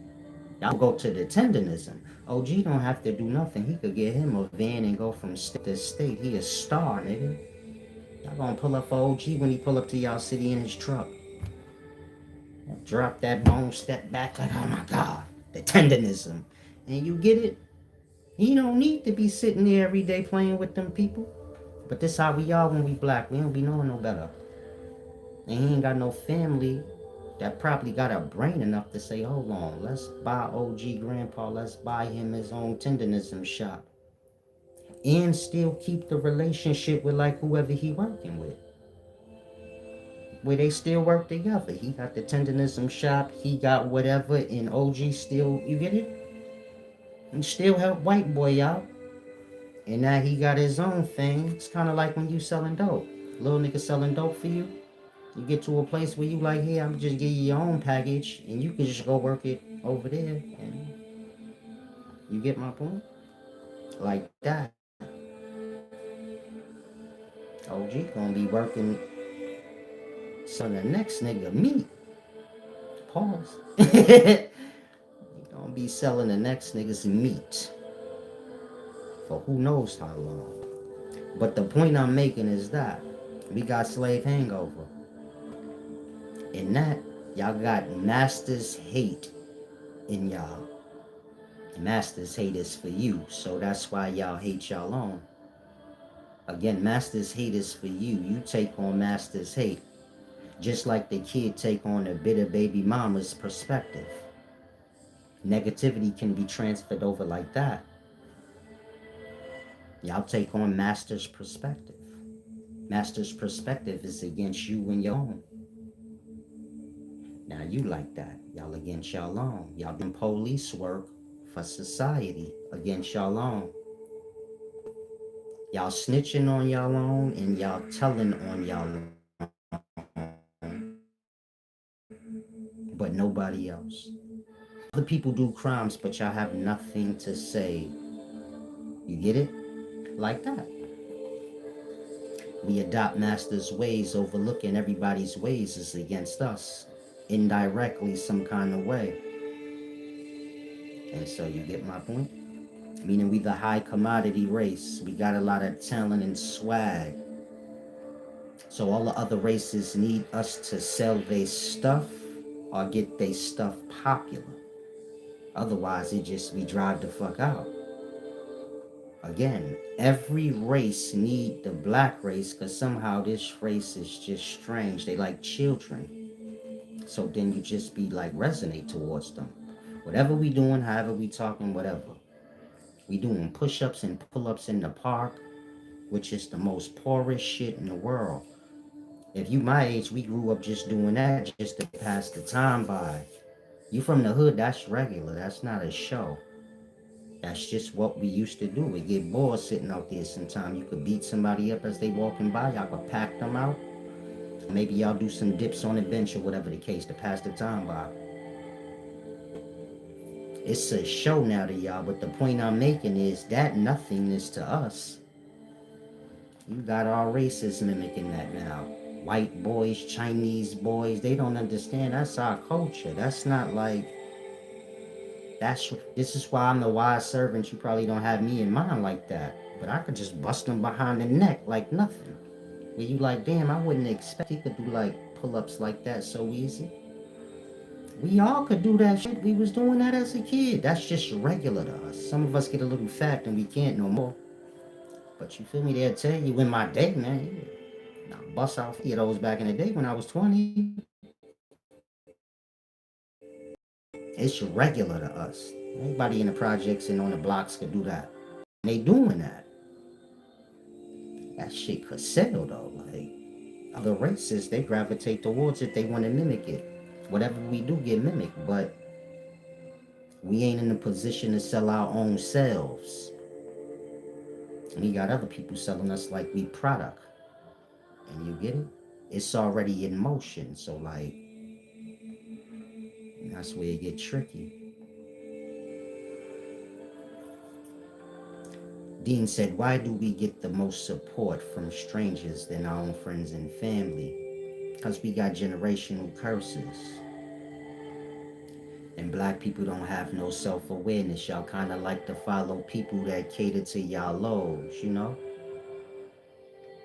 Y'all go to the tendonism. OG don't have to do nothing. He could get him a van and go from state to state. He a star, nigga. Y'all gonna pull up for OG when he pull up to y'all city in his truck. Drop that bone, step back like, oh my God, the tendonism. And you get it? He don't need to be sitting there every day playing with them people. But this how we are when we black. We don't be knowing no better. And he ain't got no family that probably got a brain enough to say, hold on, let's buy OG Grandpa, let's buy him his own tendonism shop. And still keep the relationship with like whoever he working with. Where they still work together. He got the tendonism shop, he got whatever, and OG still, you get it? And still help white boy out. And now he got his own thing. It's kind of like when you selling dope. Little nigga selling dope for you. You get to a place where you like, hey, I'm just give you your own package, and you can just go work it over there. And you get my point? Like that. OG gonna be working selling the next nigga meat. Pause. He gonna be selling the next nigga's meat for who knows how long. But the point I'm making is that we got slave hangover. In that, y'all got master's hate in y'all. Master's hate is for you, so that's why y'all hate y'all own. Again, master's hate is for you. You take on master's hate. Just like the kid take on the bitter baby mama's perspective. Negativity can be transferred over like that. Y'all take on master's perspective. Master's perspective is against you and your own. Now you like that. Y'all against y'all own. Y'all doing police work for society against y'all own. Y'all snitching on y'all own and y'all telling on y'all own. But nobody else. Other people do crimes, but y'all have nothing to say. You get it? Like that. We adopt master's ways, overlooking everybody's ways is against us. Indirectly, some kind of way. And so you get my point? Meaning we the high commodity race. We got a lot of talent and swag. So all the other races need us to sell their stuff or get their stuff popular. Otherwise, it just we drive the fuck out. Again, every race need the black race because somehow this race is just strange. They like children. So then you just be like resonate towards them. Whatever we doing, however we talking, whatever. We doing push-ups and pull-ups in the park, which is the most poorest shit in the world. If you my age, we grew up just doing that just to pass the time by. You from the hood, that's regular. That's not a show. That's just what we used to do. We get bored sitting out there sometime. You could beat somebody up as they walking by. Y'all could pack them out. Maybe y'all do some dips on the bench or whatever the case to pass the time by. It's a show now to y'all, but the point I'm making is that nothingness to us. You got all races mimicking that now. White boys, Chinese boys, they don't understand that's our culture. That's not like this is why I'm the wise servant. You probably don't have me in mind like that. But I could just bust them behind the neck like nothing. Where you like, damn, I wouldn't expect he could do like pull-ups like that so easy. We all could do that shit. We was doing that as a kid. That's just regular to us. Some of us get a little fat and we can't no more. But you feel me? They'll tell you in my day, man. Now bust out 50 of those back in the day when I was 20. It's regular to us. Everybody in the projects and on the blocks could do that. And they doing that. That shit could sell though. Like other races, they gravitate towards it. They want to mimic it. Whatever we do get mimicked, but we ain't in a position to sell our own selves. And we got other people selling us like we product. And you get it? It's already in motion. So like that's where it get tricky. Dean said, why do we get the most support from strangers than our own friends and family? Because we got generational curses. And black people don't have no self-awareness. Y'all kind of like to follow people that cater to y'all lows, you know?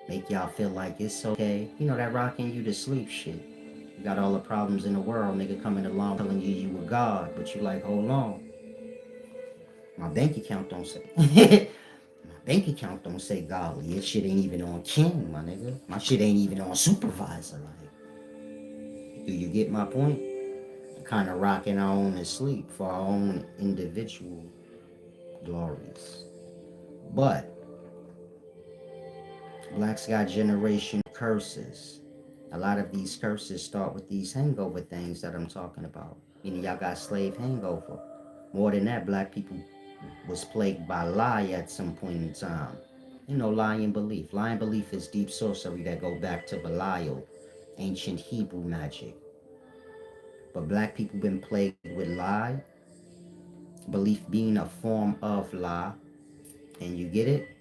Make y'all feel like it's okay. You know, that rocking you to sleep shit. You got all the problems in the world, nigga coming along telling you you a god, but you like, hold on. My bank account don't say. My bank account don't say godly. It shit ain't even on king, my nigga. My shit ain't even on supervisor. Like, do you get my point? Kind of rocking our own to sleep for our own individual glories. But blacks got generation curses. A lot of these curses start with these hangover things that I'm talking about. Meaning y'all got slave hangover. More than that, black people was plagued by lie at some point in time. You know, lying belief. Lying belief is deep sorcery that go back to Belial, ancient Hebrew magic. But black people been plagued with lie, belief being a form of lie, and you get it?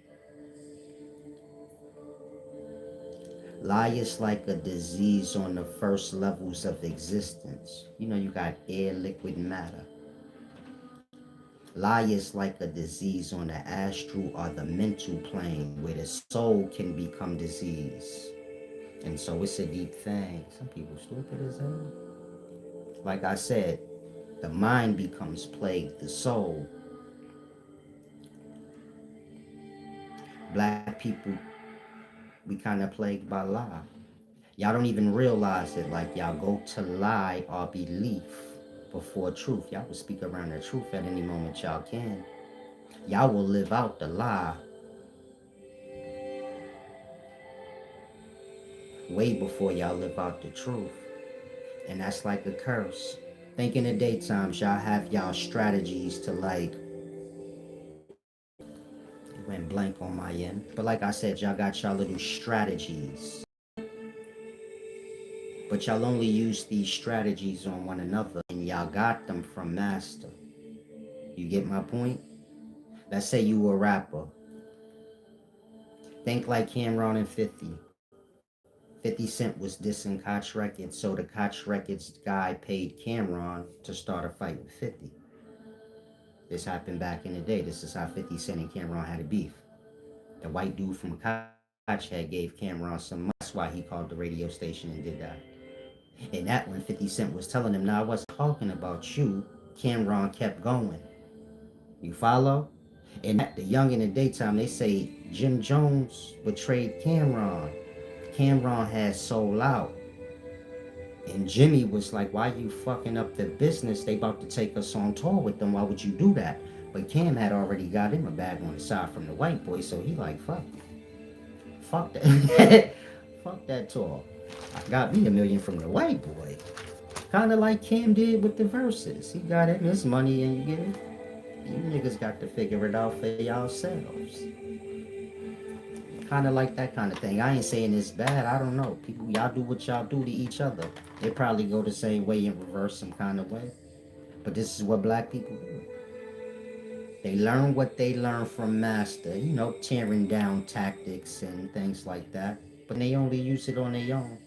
Lie is like a disease on the first levels of existence. You know, you got air, liquid, matter. Lie is like a disease on the astral or the mental plane where the soul can become disease. And so it's a deep thing. Some people stupid as hell. Like I said, the mind becomes plagued, the soul. Black people, we kind of plagued by lie. Y'all don't even realize it. Like y'all go to lie or belief before truth. Y'all will speak around the truth at any moment y'all can. Y'all will live out the lie way before y'all live out the truth. And that's like a curse. Think in the daytime, y'all have y'all strategies to like, it went blank on my end. But like I said, y'all got y'all little strategies. But y'all only use these strategies on one another and y'all got them from master. You get my point? Let's say you a rapper. Think like Cameron and 50. 50 Cent was dissing Koch Records, so the Koch Records guy paid Cameron to start a fight with 50. This happened back in the day. This is how 50 Cent and Cameron had a beef. The white dude from Koch had gave Cameron some money. That's why he called the radio station and did that. And that when 50 Cent was telling him, "Nah, I wasn't talking about you," Cameron kept going. You follow? And the young in the daytime, they say Jim Jones betrayed Cameron. Cameron had sold out. And Jimmy was like, why you fucking up the business? They about to take us on tour with them. Why would you do that? But Cam had already got him a bag on the side from the white boy, so he like, fuck that. Fuck that tour. I got me $1 million from the white boy. Kind of like Cam did with the verses. He got him his money and you get it. You niggas got to figure it out for yourselves. Kind of like that kind of thing. I ain't saying it's bad. I don't know. People, y'all do what y'all do to each other. They probably go the same way in reverse some kind of way. But this is what black people do. They learn what they learn from master, tearing down tactics and things like that. But they only use it on their own.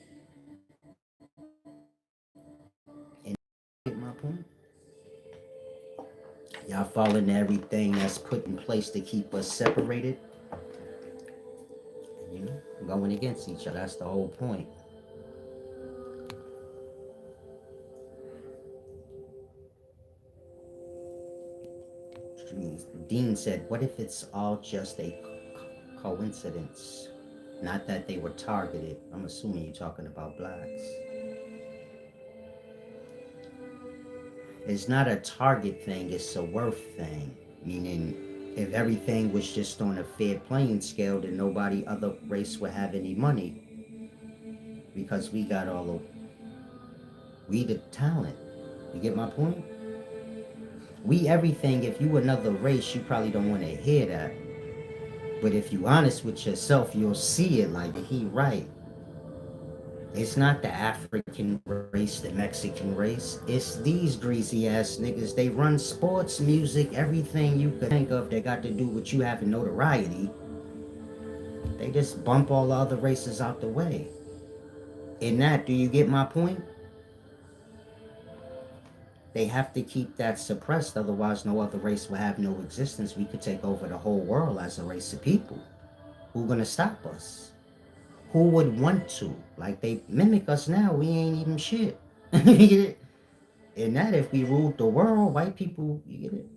And get my point? Y'all following everything that's put in place to keep us separated, going against each other. That's the whole point. Dean said, what if it's all just a coincidence? Not that they were targeted. I'm assuming you're talking about blacks. It's not a target thing, it's a worth thing. Meaning, if everything was just on a fair playing scale, then nobody other race would have any money. Because we got we the talent. You get my point? We everything. If you another race, you probably don't want to hear that. But if you honest with yourself, you'll see it like he right. It's not the African race, the Mexican race. It's these greasy ass niggas. They run sports, music, everything you could think of that got to do with you having notoriety. They just bump all the other races out the way. In that, do you get my point? They have to keep that suppressed, otherwise no other race will have no existence. We could take over the whole world as a race of people. Who gonna stop us? Who would want to? Like they mimic us now, we ain't even shit. In that, if we ruled the world, white people, you get it.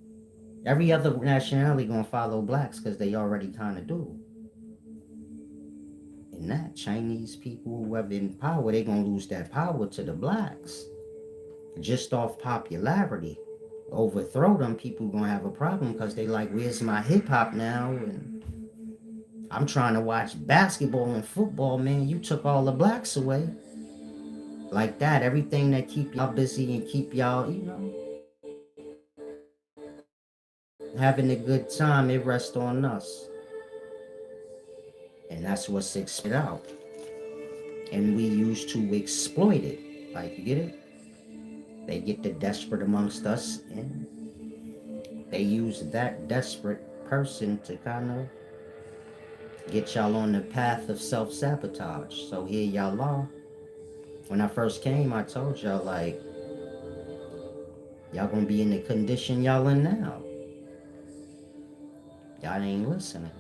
Every other nationality gonna follow blacks because they already kind of do. In that, Chinese people, whoever in power, they gonna lose that power to the blacks just off popularity. Overthrow them, people gonna have a problem because they like, where's my hip hop now? And I'm trying to watch basketball and football, man. You took all the blacks away. Like that, everything that keep y'all busy and keep y'all, having a good time, it rests on us. And that's what's expected out. And we used to exploit it. Like, you get it? They get the desperate amongst us, and they use that desperate person to kind of get y'all on the path of self-sabotage. So here y'all are. When I first came, I told y'all, like, y'all gonna be in the condition y'all in now. Y'all ain't listening.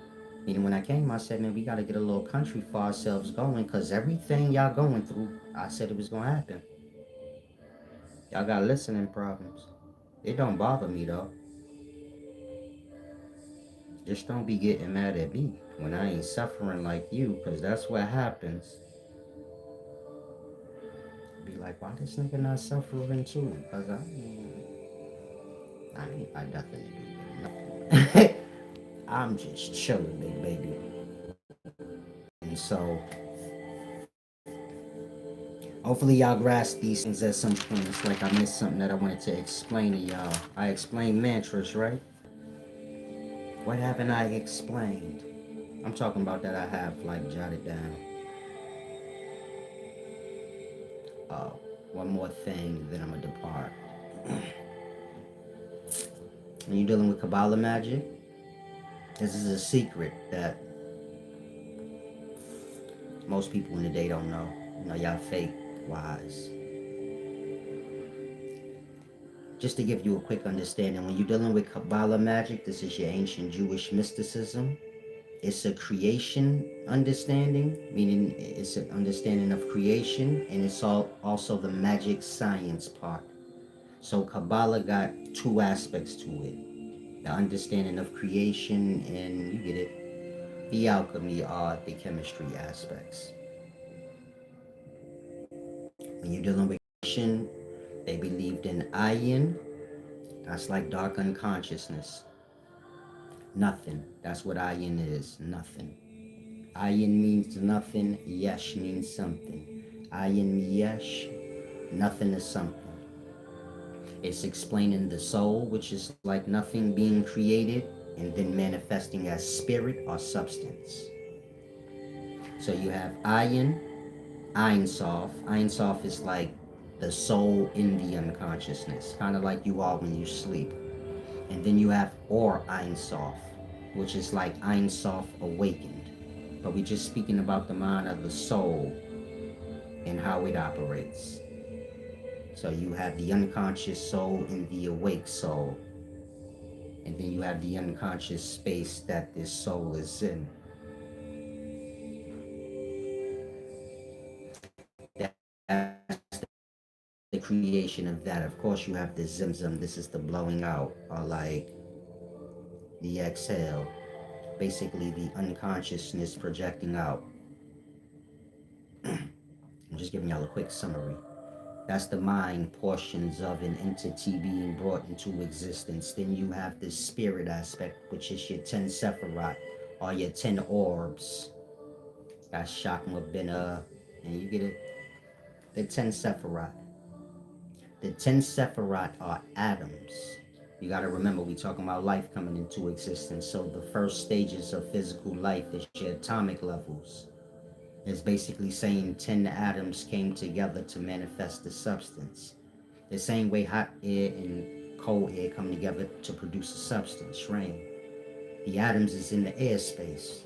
Meaning when I came, I said, man, we gotta get a little country for ourselves going, because everything y'all going through, I said it was gonna happen. Y'all got listening problems. It don't bother me, though. Just don't be getting mad at me when I ain't suffering like you, because that's what happens. Be like, why this nigga not suffering too? Because I ain't got nothing to do with nothing. I'm just chilling, big baby. And so, hopefully y'all grasp these things at some point. It's like I missed something that I wanted to explain to y'all. I explained mantras, right? What haven't I explained? I'm talking about that I have like jotted down. Uh, one more thing, then I'm gonna depart. When you're dealing with Kabbalah magic, this is a secret that most people in the day don't know. Y'all fake wise. Just to give you a quick understanding, when you're dealing with Kabbalah magic, this is your ancient Jewish mysticism. It's a creation understanding, meaning it's an understanding of creation, and it's also the magic science part. So Kabbalah got two aspects to it: the understanding of creation, and you get it, the alchemy, art, the chemistry aspects. When you're dealing with Christian, they believed in ayin. That's like dark unconsciousness. Nothing. That's what ayin is. Nothing. Ayin means nothing. Yesh means something. Ayin yesh. Nothing is something. It's explaining the soul, which is like nothing being created and then manifesting as spirit or substance. So you have ayin, Ein Sof. Ein Sof is like the soul in the unconsciousness, kind of like you are when you sleep. And then you have Or Ein Sof, which is like Ein Sof awakened. But we're just speaking about the mind of the soul and how it operates. So you have the unconscious soul and the awake soul. And then you have the unconscious space that this soul is in. That's the creation of that. Of course, you have the zimzum. This is the blowing out, or like the exhale. Basically, the unconsciousness projecting out. I'm just giving y'all a quick summary. That's the mind portions of an entity being brought into existence. Then you have the spirit aspect, which is your 10 Sephiroth, or your 10 orbs. That's Shakma Bina, and you get it? The 10 Sephiroth. The 10 Sephiroth are atoms. You got to remember, we talking about life coming into existence. So the first stages of physical life is your atomic levels. It's basically saying 10 atoms came together to manifest the substance. The same way hot air and cold air come together to produce a substance, rain. The atoms is in the airspace.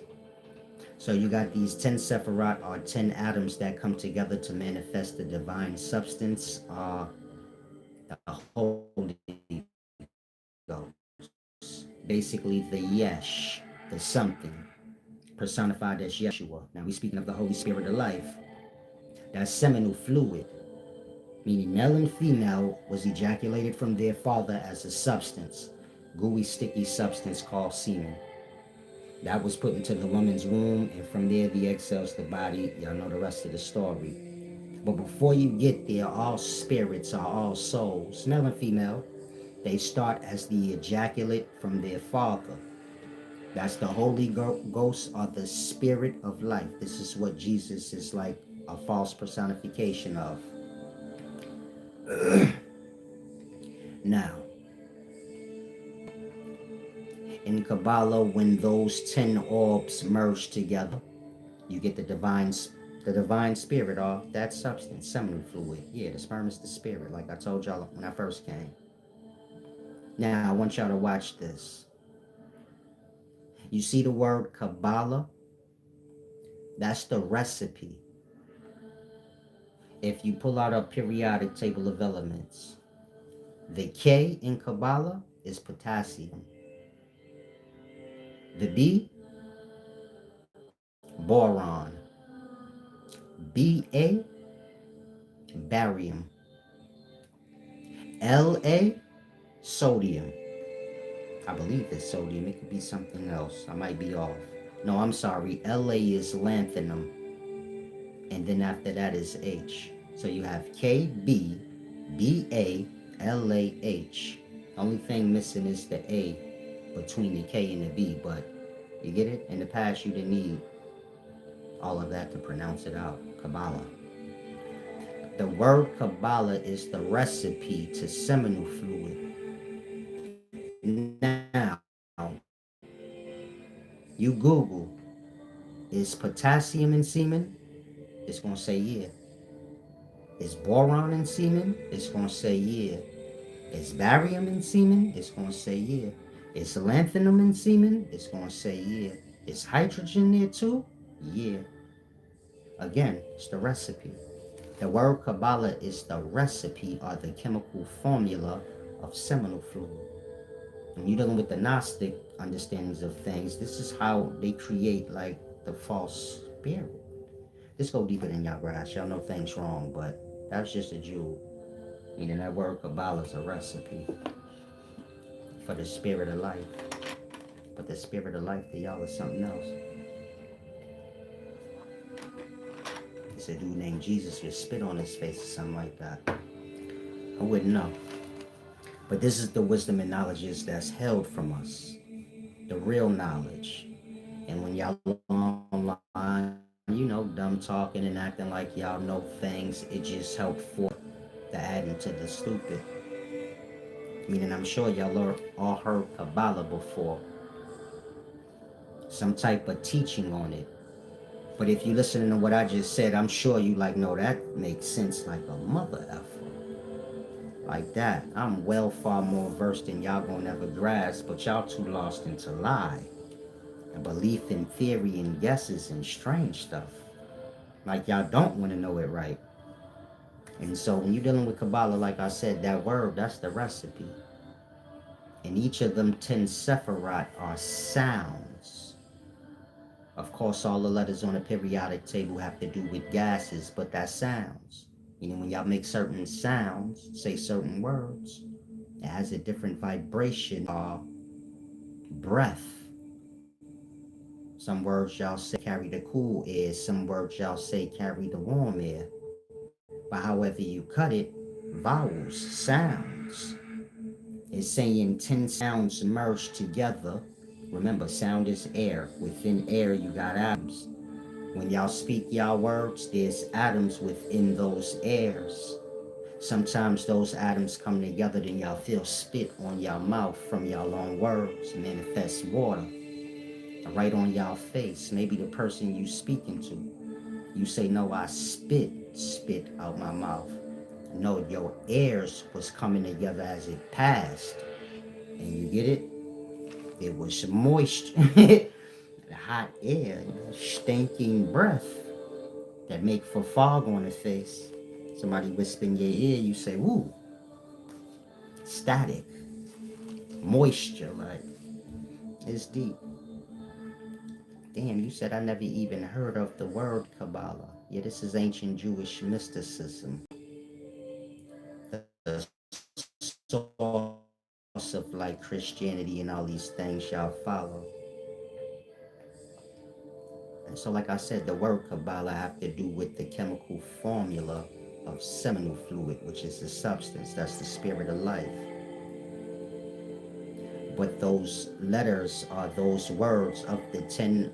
So you got these 10 Sephiroth or 10 atoms that come together to manifest the divine substance, the Holy Ghost. Basically the Yesh, the something, personified as Yeshua. Now we speaking of the Holy Spirit of life. That seminal fluid, meaning male and female, was ejaculated from their father as a substance, gooey, sticky substance called semen. That was put into the woman's womb, and from there the egg cells the body. Y'all know the rest of the story. But before you get there, all spirits are all souls, male and female. They start as the ejaculate from their father. That's the Holy Ghost or the Spirit of life. This is what Jesus is like a false personification of. Now, in Kabbalah, when those 10 orbs merge together, you get the divine spirit of that substance, seminal fluid. Yeah, the sperm is the spirit, like I told y'all when I first came. Now, I want y'all to watch this. You see the word Kabbalah? That's the recipe. If you pull out a periodic table of elements, the K in Kabbalah is potassium. The B, boron. Ba, barium. La, sodium. I believe it's sodium. It could be something else. I might be off. No, I'm sorry. La is lanthanum. And then after that is H. So you have Kb, Ba, LaH. Only thing missing is the A between the K and the B, but you get it? In the past, you didn't need all of that to pronounce it out. Kabbalah. The word Kabbalah is the recipe to seminal fluid. Now, you Google, is potassium in semen? It's going to say yeah. Is boron in semen? It's going to say yeah. Is barium in semen? It's going to say yeah. Is lanthanum in semen? It's going to say yeah. Is hydrogen there too? Yeah. Again, it's the recipe. The word Kabbalah is the recipe or the chemical formula of seminal fluid. When you're dealing with the Gnostic understandings of things, this is how they create like the false spirit. This go deeper than y'all grasp. Y'all know things wrong, but that's just a jewel. Meaning that word Kabbalah is a recipe for the spirit of life. But the spirit of life to y'all is something else. a dude named Jesus would spit on his face or something like that. I wouldn't know. But this is the wisdom and knowledge that's held from us, the real knowledge. And when y'all online, dumb talking and acting like y'all know things, it just helped for the adding to the stupid. Meaning, I'm sure y'all all heard Kabbalah before, some type of teaching on it. But if you listening to what I just said, I'm sure you like, no, that makes sense like a mother effer. Like that. I'm well far more versed than y'all gonna ever grasp, but y'all too lost into lie and belief in theory and guesses and strange stuff. Like y'all don't want to know it right. And so when you're dealing with Kabbalah, like I said, that word, that's the recipe. And each of them 10 Sephiroth are sounds. Of course, all the letters on the periodic table have to do with gases, but that's sounds. When y'all make certain sounds, say certain words, it has a different vibration or breath. Some words y'all say carry the cool air, some words y'all say carry the warm air. But however you cut it, vowels, sounds. It's saying 10 sounds merged together. Remember, sound is air. Within air, you got atoms. When y'all speak y'all words, there's atoms within those airs. Sometimes those atoms come together, then y'all feel spit on y'all mouth from y'all own words, manifest water right on y'all face. Maybe the person you speaking to. You say, no, I spit out my mouth. No, your airs was coming together as it passed. And you get it? It was moist, the hot air, stinking breath that make for fog on the face. Somebody whisper in your ear, you say, woo, static, moisture, like, it's deep. Damn, you said I never even heard of the word Kabbalah. Yeah, this is ancient Jewish mysticism. The source of like Christianity and all these things y'all follow. And so, like I said, the word Kabbalah have to do with the chemical formula of seminal fluid, which is the substance, that's the spirit of life. But those letters are those words of the 10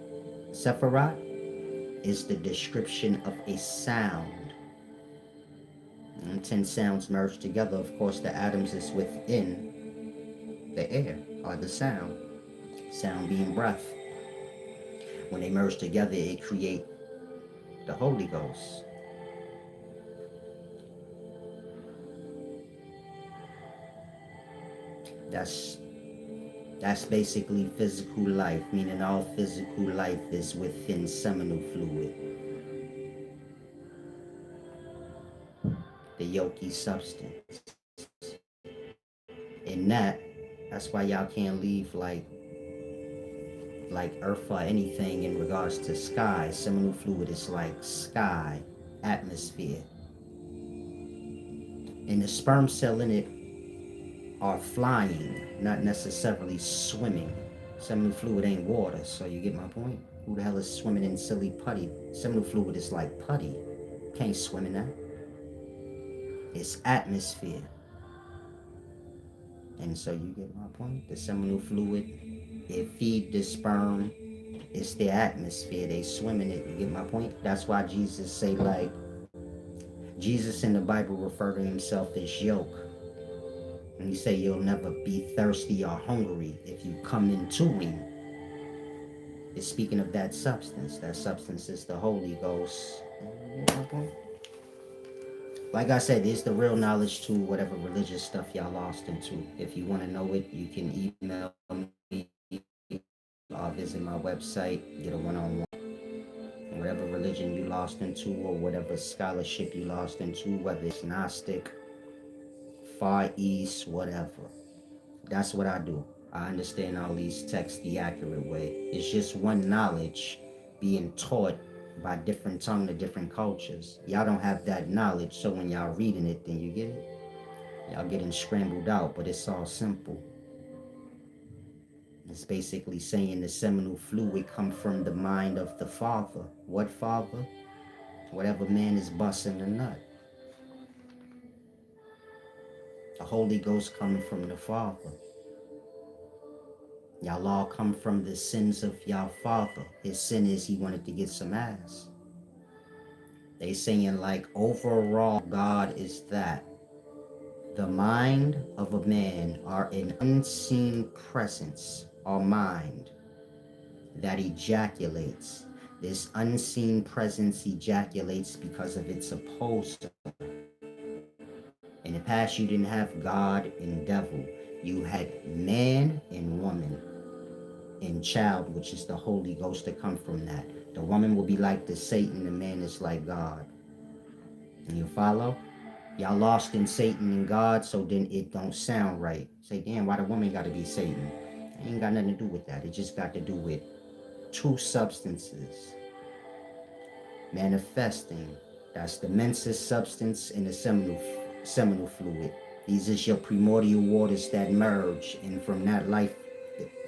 Sephiroth is the description of a sound. And 10 sounds merged together, of course, the atoms is within the air, or the sound. Sound being breath. When they merge together, it create the Holy Ghost. That's That's basically physical life, meaning all physical life is within seminal fluid, the yolky substance. And that's why y'all can't leave like earth or anything in regards to sky. Seminal fluid is like sky, atmosphere. And the sperm cell in it are flying, not necessarily swimming. Seminal fluid ain't water, so you get my point? Who the hell is swimming in silly putty? Seminal fluid is like putty. Can't swim in that. It's atmosphere. And so you get my point? The seminal fluid, it feed the sperm. It's their atmosphere. They swim in it. You get my point? That's why Jesus say like, Jesus in the Bible refer to himself as yoke. And he say you'll never be thirsty or hungry if you come into him. It's speaking of that substance. That substance is the Holy Ghost. You get my point? Like I said, it's the real knowledge to whatever religious stuff y'all lost into. If you want to know it, you can email me or visit my website, get a one-on-one. Whatever religion you lost into or whatever scholarship you lost into, whether it's Gnostic, Far East, whatever. That's what I do. I understand all these texts the accurate way. It's just one knowledge being taught by different tongue to different cultures. Y'all don't have that knowledge, so when y'all reading it, then you get it. Y'all getting scrambled out, but it's all simple. It's basically saying the seminal fluid come from the mind of the Father. What Father? Whatever man is busting a nut. The Holy Ghost coming from the Father. Y'all all come from the sins of y'all father. His sin is he wanted to get some ass. They saying like overall God is that. The mind of a man are an unseen presence or mind that ejaculates. This unseen presence ejaculates because of its opposer. In the past, you didn't have God and devil. You had man and woman and child, which is the Holy Ghost that come from that. The woman will be like the Satan, the man is like God. And you follow? Y'all lost in Satan and God, so then it don't sound right. Say, damn, why the woman got to be Satan? It ain't got nothing to do with that. It just got to do with two substances manifesting. That's the menses substance and the seminal fluid. These is your primordial waters that merge, and from that life,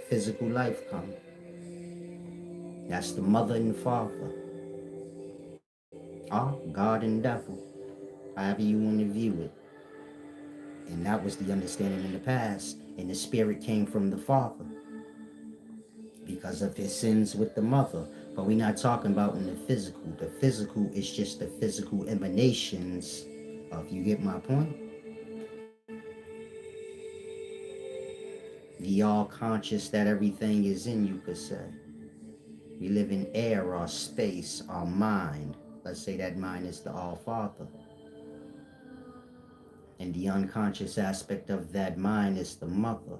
physical life come. That's the mother and father. God and devil, however you want to view it. And that was the understanding in the past. And the spirit came from the father because of his sins with the mother. But we're not talking about in the physical. The physical is just the physical emanations of, you get my point? The all conscious that everything is in, you could say. We live in air or space or mind. Let's say that mind is the all father. And the unconscious aspect of that mind is the mother.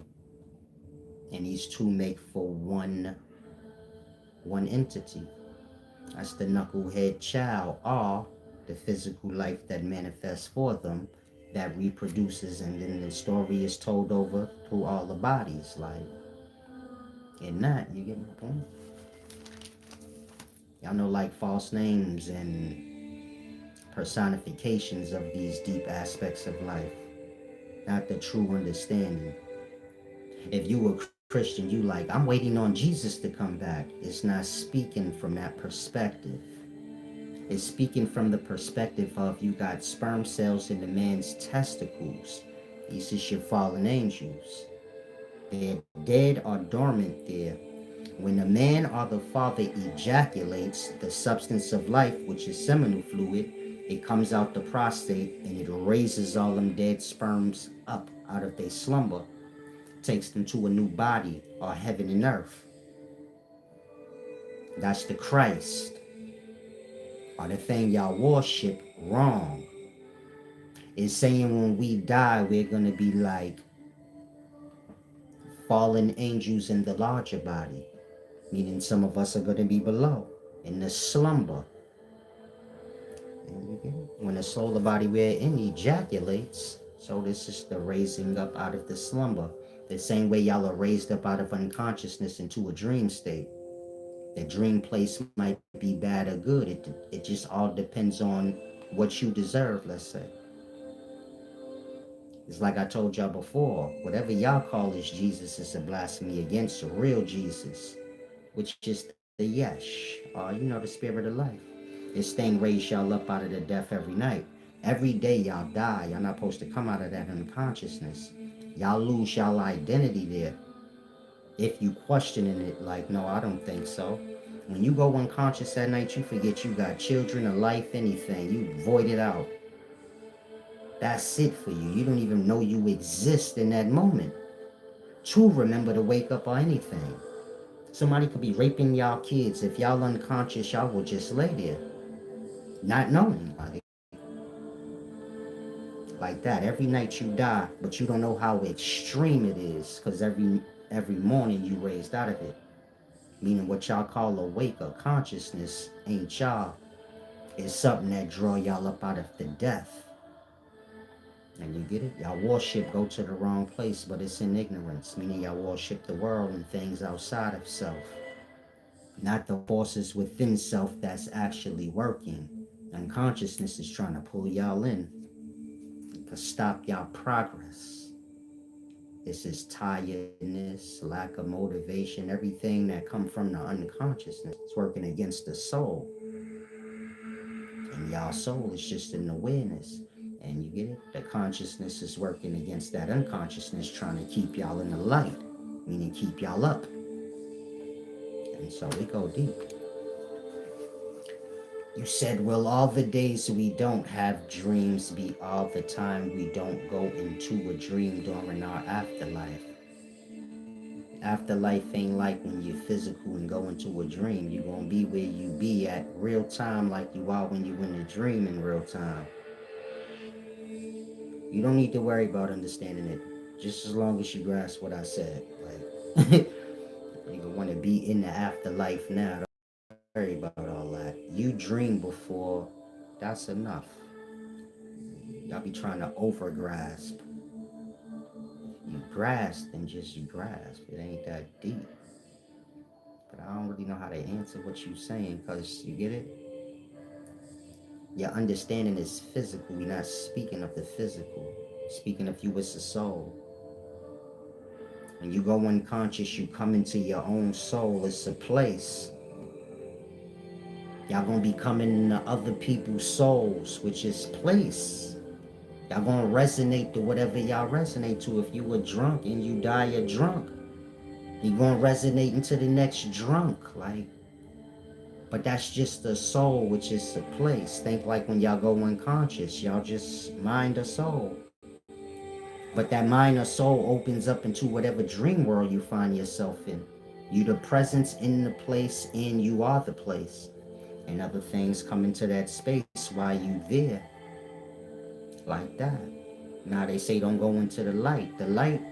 And these two make for one entity. That's the knucklehead child, or the physical life that manifests for them, that reproduces, and then the story is told over through all the bodies. Like, in that, you get my point? Y'all know, like, false names and personifications of these deep aspects of life, not the true understanding. If you were Christian, you like, I'm waiting on Jesus to come back. It's not speaking from that perspective. It's speaking from the perspective of, you got sperm cells in the man's testicles. These is your fallen angels. They're dead or dormant there. When the man or the father ejaculates the substance of life, which is seminal fluid, it comes out the prostate and it raises all them dead sperms up out of their slumber, takes them to a new body or heaven and earth. That's the Christ, or the thing y'all worship wrong. It's saying when we die, we're going to be like fallen angels in the larger body, meaning some of us are going to be below in the slumber. When the solar body we're in ejaculates, so this is the raising up out of the slumber. The same way y'all are raised up out of unconsciousness into a dream state. The dream place might be bad or good. It just all depends on what you deserve, let's say. It's like I told y'all before, whatever y'all call is Jesus is a blasphemy against the real Jesus, which is the Yesh, or the spirit of life. This thing raised y'all up out of the death every night. Every day y'all die. Y'all not supposed to come out of that unconsciousness. Y'all lose y'all identity there. If you questioning it like, no, I don't think so. When you go unconscious at night, you forget you got children, a life, anything. You void it out. That's it for you. You don't even know you exist in that moment to remember to wake up or anything. Somebody could be raping y'all kids. If y'all unconscious, y'all will just lay there, not knowing. Like that. Every night you die, but you don't know how extreme it is, because every morning you raised out of it. Meaning what y'all call awake or consciousness ain't y'all. It's something that draw y'all up out of the death. And you get it? Y'all worship go to the wrong place, but it's in ignorance, meaning y'all worship the world and things outside of self, not the forces within self that's actually working. And consciousness is trying to pull y'all in to stop y'all progress. This is tiredness, lack of motivation, everything that come from the unconsciousness. It's working against the soul. Y'all soul is just an awareness. And you get it? The consciousness is working against that unconsciousness, trying to keep y'all in the light, meaning keep y'all up. And so we go deep. You said, will all the days we don't have dreams be all the time we don't go into a dream during our afterlife? Afterlife ain't like when you're physical and go into a dream. You're going to be where you be at real time like you are when you in a dream in real time. You don't need to worry about understanding it just as long as you grasp what I said. Like, you want to be in the afterlife now. Don't worry about all that. You dream before, that's enough. Y'all be trying to over grasp. You grasp and just you grasp. It ain't that deep. But I don't really know how to answer what you're saying because you get it? Your understanding is physical. We're not speaking of the physical. Speaking of you as a soul. When you go unconscious, you come into your own soul. It's a place. Y'all gonna be coming into other people's souls, which is place. Y'all gonna resonate to whatever y'all resonate to. If you were drunk and you die a drunk, you gonna resonate into the next drunk. Like, but that's just the soul, which is the place. Think like when y'all go unconscious, y'all just mind a soul. But that mind or soul opens up into whatever dream world you find yourself in. You the presence in the place and you are the place. And other things come into that space while you there. Like that. Now they say don't go into the light. The light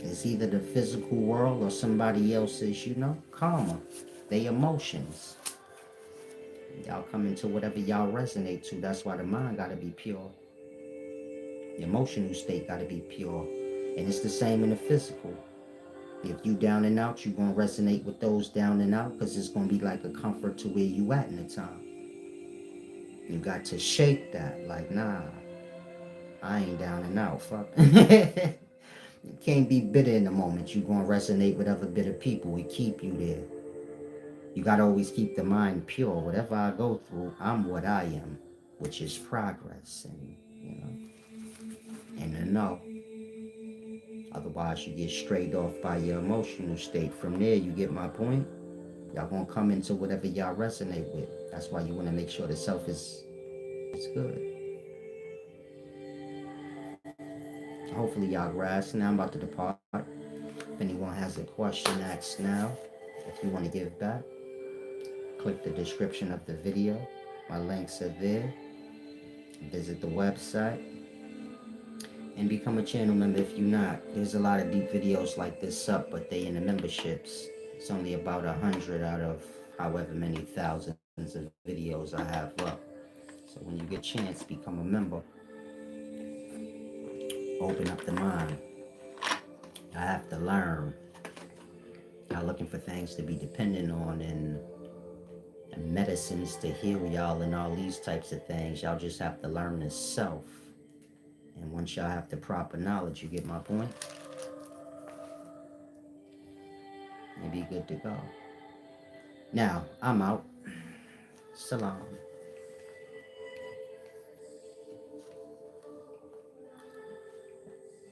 is either the physical world or somebody else's, karma. They emotions. Y'all come into whatever y'all resonate to. That's why the mind gotta be pure. The emotional state gotta be pure. And it's the same in the physical. If you down and out, you gonna resonate with those down and out because it's gonna be like a comfort to where you at in the time. You got to shake that. Like, nah, I ain't down and out. Fuck. You can't be bitter in the moment. You gonna resonate with other bitter people. It keep you there. You gotta always keep the mind pure. Whatever I go through, I'm what I am, which is progress and a no. Otherwise, you get strayed off by your emotional state. From there, you get my point? Y'all gonna come into whatever y'all resonate with. That's why you wanna make sure the self is good. Hopefully y'all grasp. Now I'm about to depart. If anyone has a question, ask now. If you want to give back, click the description of the video. My links are there. Visit the website and become a channel member if you're not. There's a lot of deep videos like this up, but they in the memberships. It's only about 100 out of however many thousands of videos I have up. So when you get a chance, become a member. Open up the mind. I have to learn. Y'all looking for things to be dependent on and medicines to heal y'all and all these types of things. Y'all just have to learn the self. And once y'all have the proper knowledge, you get my point? You'll be good to go. Now, I'm out. Salam.